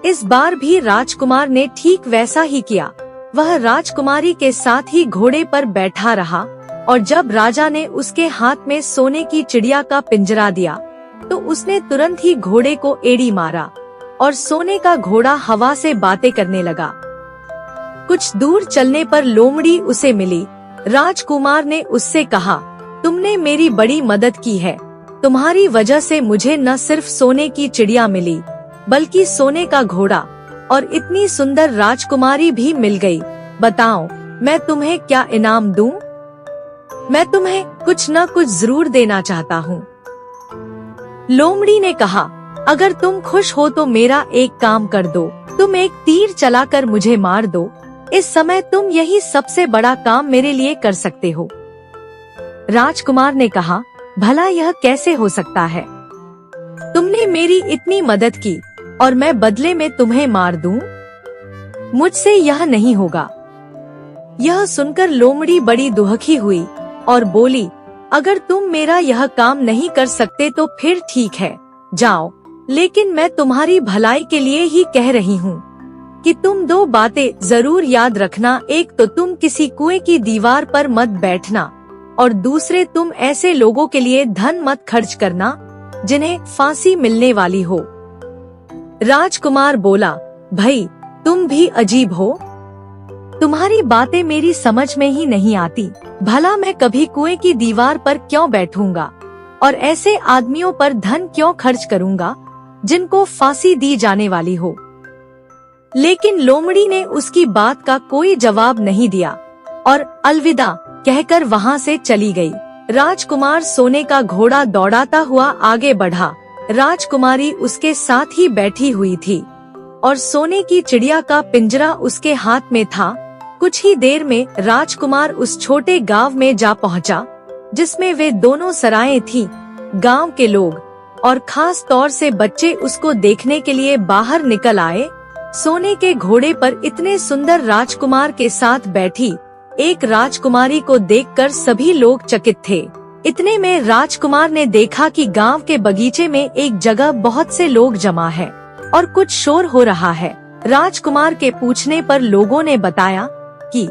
इस बार भी राजकुमार ने ठीक वैसा ही किया। वह राजकुमारी के साथ ही घोड़े पर बैठा रहा और जब राजा ने उसके हाथ में सोने की चिड़िया का पिंजरा दिया तो उसने तुरंत ही घोड़े को एड़ी मारा और सोने का घोड़ा हवा से बातें करने लगा। कुछ दूर चलने पर लोमड़ी उसे मिली। राजकुमार ने उससे कहा, तुमने मेरी बड़ी मदद की है। तुम्हारी वजह से मुझे न सिर्फ सोने की चिड़िया मिली बल्कि सोने का घोड़ा और इतनी सुंदर राजकुमारी भी मिल गई। बताओ मैं तुम्हें क्या इनाम दूं? मैं तुम्हें कुछ न कुछ जरूर देना चाहता हूँ। लोमड़ी ने कहा, अगर तुम खुश हो तो मेरा एक काम कर दो। तुम एक तीर चलाकर मुझे मार दो। इस समय तुम यही सबसे बड़ा काम मेरे लिए कर सकते हो। राजकुमार ने कहा, भला यह कैसे हो सकता है? तुमने मेरी इतनी मदद की और मैं बदले में तुम्हें मार दूं? मुझसे यह नहीं होगा। यह सुनकर लोमड़ी बड़ी दुखी हुई और बोली, अगर तुम मेरा यह काम नहीं कर सकते तो फिर ठीक है, जाओ। लेकिन मैं तुम्हारी भलाई के लिए ही कह रही हूँ कि तुम दो बातें जरूर याद रखना। एक तो तुम किसी कुएं की दीवार पर मत बैठना और दूसरे तुम ऐसे लोगों के लिए धन मत खर्च करना जिन्हें फांसी मिलने वाली हो। राजकुमार बोला, भाई तुम भी अजीब हो। तुम्हारी बातें मेरी समझ में ही नहीं आती। भला मैं कभी कुएं की दीवार पर क्यों बैठूंगा और ऐसे आदमियों पर धन क्यों खर्च करूंगा जिनको फांसी दी जाने वाली हो। लेकिन लोमड़ी ने उसकी बात का कोई जवाब नहीं दिया और अलविदा कहकर वहाँ से चली गई। राजकुमार सोने का घोड़ा दौड़ाता हुआ आगे बढ़ा। राजकुमारी उसके साथ ही बैठी हुई थी और सोने की चिड़िया का पिंजरा उसके हाथ में था। कुछ ही देर में राजकुमार उस छोटे गांव में जा पहुंचा जिसमें वे दोनों सराएं थीं। गांव के लोग और खास तौर से बच्चे उसको देखने के लिए बाहर निकल आए। सोने के घोड़े पर इतने सुंदर राजकुमार के साथ बैठी एक राजकुमारी को देखकर सभी लोग चकित थे। इतने में राजकुमार ने देखा कि गांव के बगीचे में एक जगह बहुत से लोग जमा है और कुछ शोर हो रहा है। राजकुमार के पूछने पर लोगों ने बताया कि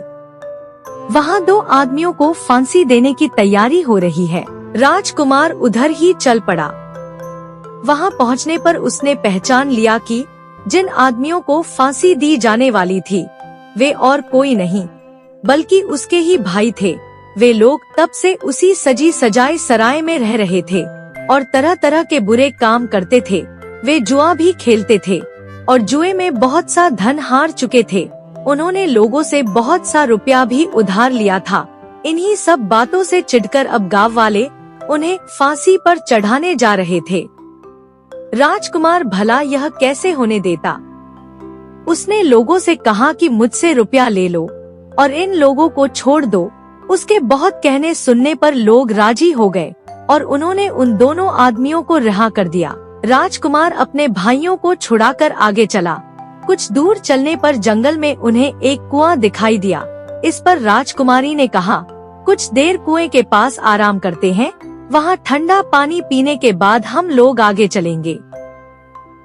वहाँ दो आदमियों को फांसी देने की तैयारी हो रही है। राजकुमार उधर ही चल पड़ा। वहाँ पहुँचने पर उसने पहचान लिया कि जिन आदमियों को फांसी दी जाने वाली थी वे और कोई नहीं बल्कि उसके ही भाई थे। वे लोग तब से उसी सजी सजाई सराय में रह रहे थे और तरह तरह के बुरे काम करते थे। वे जुआ भी खेलते थे और जुए में बहुत सा धन हार चुके थे। उन्होंने लोगों से बहुत सा रुपया भी उधार लिया था। इन्हीं सब बातों से चिढ़कर अब गांव वाले उन्हें फांसी पर चढ़ाने जा रहे थे। राजकुमार भला यह कैसे होने देता। उसने लोगों से कहा कि मुझसे रुपया ले लो और इन लोगों को छोड़ दो। उसके बहुत कहने सुनने पर लोग राजी हो गए और उन्होंने उन दोनों आदमियों को रिहा कर दिया। राजकुमार अपने भाइयों को छुड़ाकर आगे चला। कुछ दूर चलने पर जंगल में उन्हें एक कुआं दिखाई दिया। इस पर राजकुमारी ने कहा, कुछ देर कुएं के पास आराम करते हैं, वहाँ ठंडा पानी पीने के बाद हम लोग आगे चलेंगे।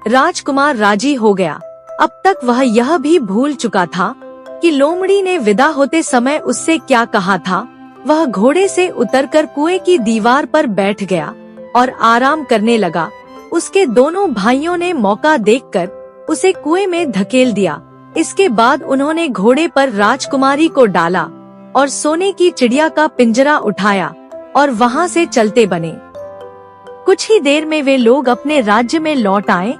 राजकुमार राजी हो गया। अब तक वह यह भी भूल चुका था कि लोमड़ी ने विदा होते समय उससे क्या कहा था। वह घोड़े से उतरकर कुएं की दीवार पर बैठ गया और आराम करने लगा। उसके दोनों भाइयों ने मौका देखकर उसे कुएं में धकेल दिया। इसके बाद उन्होंने घोड़े पर राजकुमारी को डाला और सोने की चिड़िया का पिंजरा उठाया और वहाँ से चलते बने। कुछ ही देर में वे लोग अपने राज्य में लौट आए।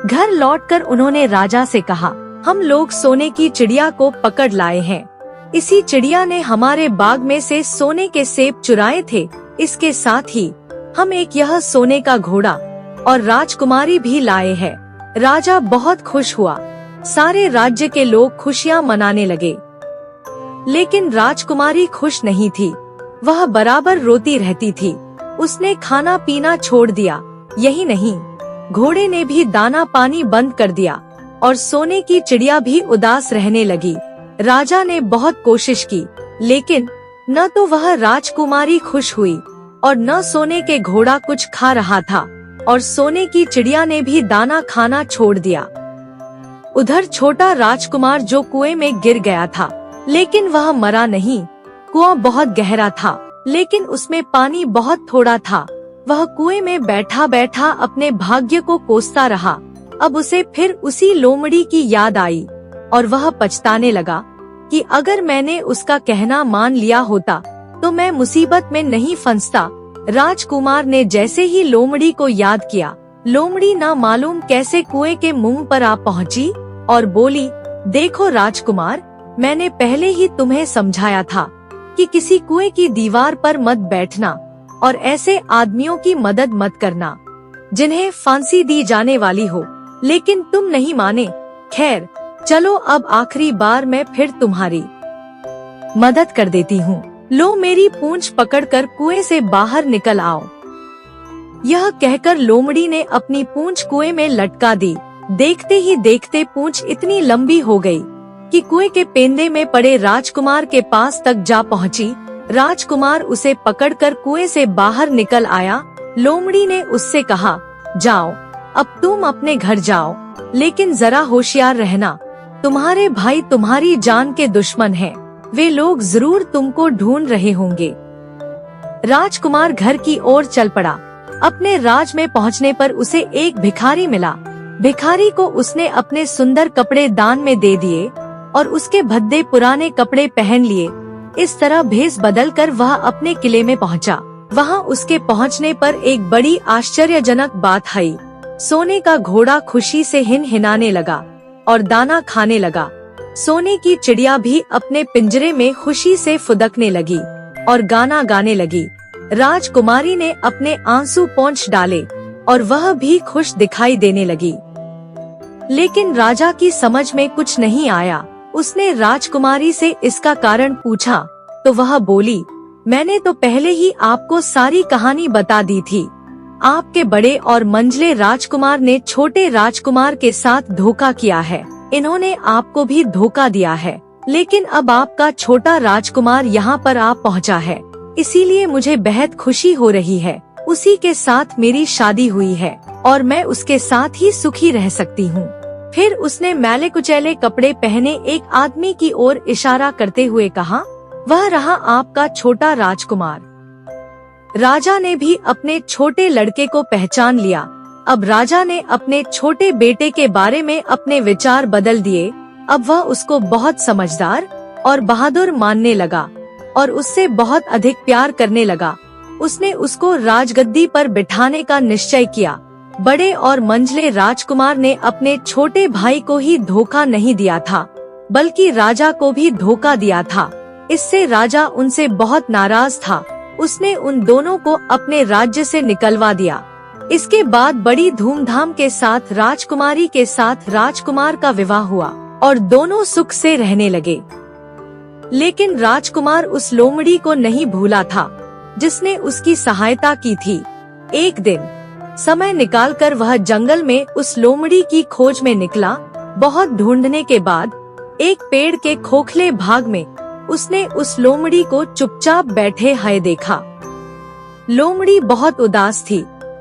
घर लौटकर उन्होंने राजा से कहा, हम लोग सोने की चिड़िया को पकड़ लाए हैं। इसी चिड़िया ने हमारे बाग में से सोने के सेब चुराए थे। इसके साथ ही हम एक यह सोने का घोड़ा और राजकुमारी भी लाए हैं। राजा बहुत खुश हुआ। सारे राज्य के लोग खुशियाँ मनाने लगे। लेकिन राजकुमारी खुश नहीं थी। वह बराबर रोती रहती थी। उसने खाना पीना छोड़ दिया। यही नहीं, घोड़े ने भी दाना पानी बंद कर दिया और सोने की चिड़िया भी उदास रहने लगी। राजा ने बहुत कोशिश की, लेकिन न तो वह राजकुमारी खुश हुई और न सोने के घोड़ा कुछ खा रहा था, और सोने की चिड़िया ने भी दाना खाना छोड़ दिया। उधर छोटा राजकुमार जो कुएं में गिर गया था, लेकिन वह मरा नहीं। कुआं बहुत गहरा था, लेकिन उसमें पानी बहुत थोड़ा था। वह कुएं में बैठा बैठा अपने भाग्य को कोसता रहा। अब उसे फिर उसी लोमड़ी की याद आई और वह पछताने लगा कि अगर मैंने उसका कहना मान लिया होता तो मैं मुसीबत में नहीं फंसता। राजकुमार ने जैसे ही लोमड़ी को याद किया, लोमड़ी ना मालूम कैसे कुएं के मुंह पर आ पहुंची और बोली, देखो राजकुमार, मैंने पहले ही तुम्हें समझाया था कि किसी कुएं की दीवार पर मत बैठना और ऐसे आदमियों की मदद मत करना जिन्हें फांसी दी जाने वाली हो, लेकिन तुम नहीं माने। खैर चलो, अब आखिरी बार मैं फिर तुम्हारी मदद कर देती हूँ। लो, मेरी पूंछ पकड़कर कुएं से बाहर निकल आओ। यह कहकर लोमड़ी ने अपनी पूंछ कुएं में लटका दी। देखते ही देखते पूंछ इतनी लंबी हो गई कि कुएं के पेंदे में पड़े राजकुमार के पास तक जा पहुंची। राजकुमार उसे पकड़कर कुएं से बाहर निकल आया। लोमड़ी ने उससे कहा, जाओ, अब तुम अपने घर जाओ, लेकिन जरा होशियार रहना। तुम्हारे भाई तुम्हारी जान के दुश्मन हैं। वे लोग जरूर तुमको ढूंढ रहे होंगे। राजकुमार घर की ओर चल पड़ा। अपने राज में पहुंचने पर उसे एक भिखारी मिला। भिखारी को उसने अपने सुंदर कपड़े दान में दे दिए और उसके भद्दे पुराने कपड़े पहन लिए। इस तरह भेष बदल कर वह अपने किले में पहुंचा। वहां उसके पहुंचने पर एक बड़ी आश्चर्यजनक बात आई। सोने का घोड़ा खुशी से हिनहिनाने लगा और दाना खाने लगा। सोने की चिड़िया भी अपने पिंजरे में खुशी से फुदकने लगी और गाना गाने लगी। राजकुमारी ने अपने आंसू पोंछ डाले और वह भी खुश दिखाई देने लगी। लेकिन राजा की समझ में कुछ नहीं आया। उसने राजकुमारी से इसका कारण पूछा तो वह बोली, मैंने तो पहले ही आपको सारी कहानी बता दी थी। आपके बड़े और मंझले राजकुमार ने छोटे राजकुमार के साथ धोखा किया है। इन्होंने आपको भी धोखा दिया है, लेकिन अब आपका छोटा राजकुमार यहाँ पर आ पहुँचा है, इसीलिए मुझे बेहद खुशी हो रही है। उसी के साथ मेरी शादी हुई है और मैं उसके साथ ही सुखी रह सकती हूँ। फिर उसने मैले कुचैले कपड़े पहने एक आदमी की ओर इशारा करते हुए कहा, वह रहा आपका छोटा राजकुमार। राजा ने भी अपने छोटे लड़के को पहचान लिया। अब राजा ने अपने छोटे बेटे के बारे में अपने विचार बदल दिए। अब वह उसको बहुत समझदार और बहादुर मानने लगा और उससे बहुत अधिक प्यार करने लगा। उसने उसको राजगद्दी पर बिठाने का निश्चय किया। बड़े और मंझले राजकुमार ने अपने छोटे भाई को ही धोखा नहीं दिया था, बल्कि राजा को भी धोखा दिया था। इससे राजा उनसे बहुत नाराज था। उसने उन दोनों को अपने राज्य से निकलवा दिया। इसके बाद बड़ी धूमधाम के साथ राजकुमारी के साथ राजकुमार का विवाह हुआ और दोनों सुख से रहने लगे। लेकिन राजकुमार उस लोमड़ी को नहीं भूला था जिसने उसकी सहायता की थी। एक दिन समय निकालकर वह जंगल में उस लोमड़ी की खोज में निकला। बहुत ढूंढने के बाद एक पेड़ के खोखले भाग में उसने उस लोमड़ी को चुपचाप बैठे हुए देखा। लोमड़ी बहुत उदास थी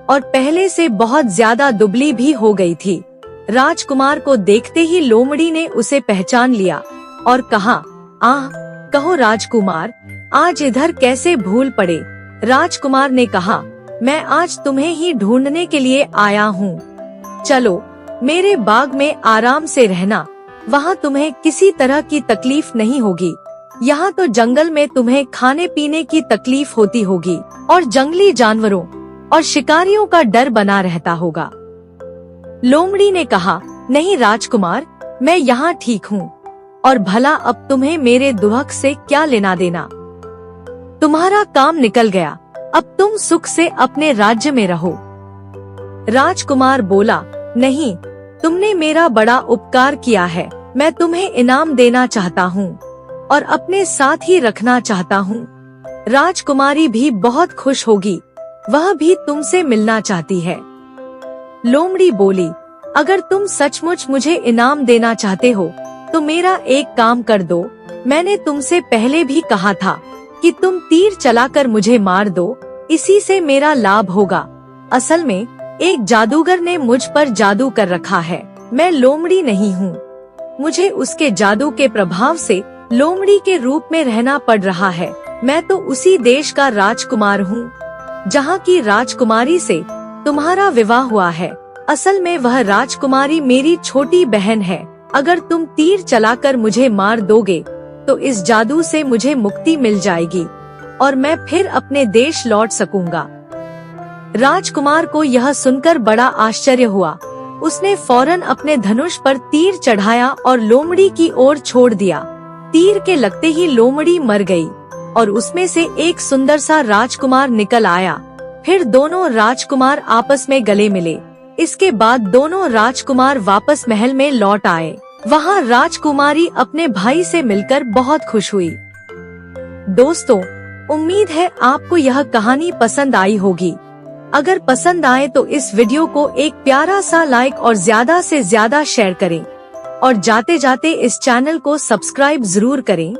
और पहले से बहुत ज्यादा दुबली भी हो गई थी। राजकुमार को देखते ही लोमड़ी ने उसे पहचान लिया और कहा, आह, कहो राजकुमार, आज इधर कैसे भूल पड़े। राजकुमार ने कहा, मैं आज तुम्हें ही ढूंढने के लिए आया हूँ। चलो मेरे बाग में आराम से रहना, वहाँ तुम्हें किसी तरह की तकलीफ नहीं होगी। यहाँ तो जंगल में तुम्हें खाने पीने की तकलीफ होती होगी और जंगली जानवरों और शिकारियों का डर बना रहता होगा। लोमड़ी ने कहा, नहीं राजकुमार, मैं यहाँ ठीक हूँ और भला अब तुम्हें मेरे दुहक से क्या लेना देना। तुम्हारा काम निकल गया, अब तुम सुख से अपने राज्य में रहो। राजकुमार बोला, नहीं, तुमने मेरा बड़ा उपकार किया है, मैं तुम्हें इनाम देना चाहता हूँ। और अपने साथ ही रखना चाहता हूँ। राजकुमारी भी बहुत खुश होगी, वह भी तुमसे मिलना चाहती है। लोमड़ी बोली, अगर तुम सचमुच मुझे इनाम देना चाहते हो तो मेरा एक काम कर दो। मैंने तुमसे पहले भी कहा था कि तुम तीर चलाकर मुझे मार दो, इसी से मेरा लाभ होगा। असल में एक जादूगर ने मुझ पर जादू कर रखा है। मैं लोमड़ी नहीं हूँ। मुझे उसके जादू के प्रभाव से लोमड़ी के रूप में रहना पड़ रहा है। मैं तो उसी देश का राजकुमार हूँ जहाँ की राजकुमारी से तुम्हारा विवाह हुआ है। असल में वह राजकुमारी मेरी छोटी बहन है। अगर तुम तीर चलाकर मुझे मार दोगे तो इस जादू से मुझे मुक्ति मिल जाएगी और मैं फिर अपने देश लौट सकूंगा। राजकुमार को यह सुनकर बड़ा आश्चर्य हुआ। उसने फौरन अपने धनुष पर तीर चढ़ाया और लोमड़ी की ओर छोड़ दिया। तीर के लगते ही लोमड़ी मर गई और उसमें से एक सुंदर सा राजकुमार निकल आया। फिर दोनों राजकुमार आपस में गले मिले। इसके बाद दोनों राजकुमार वापस महल में लौट आए। वहाँ राजकुमारी अपने भाई से मिलकर बहुत खुश हुई। दोस्तों, उम्मीद है आपको यह कहानी पसंद आई होगी। अगर पसंद आए तो इस वीडियो को एक प्यारा सा लाइक और ज्यादा से ज्यादा शेयर करें और जाते जाते इस चैनल को सब्सक्राइब जरूर करें,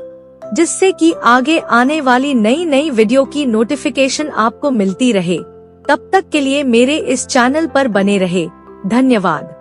जिससे कि आगे आने वाली नई वीडियो की नोटिफिकेशन आपको मिलती रहे। तब तक के लिए मेरे इस चैनल पर बने रहे। धन्यवाद।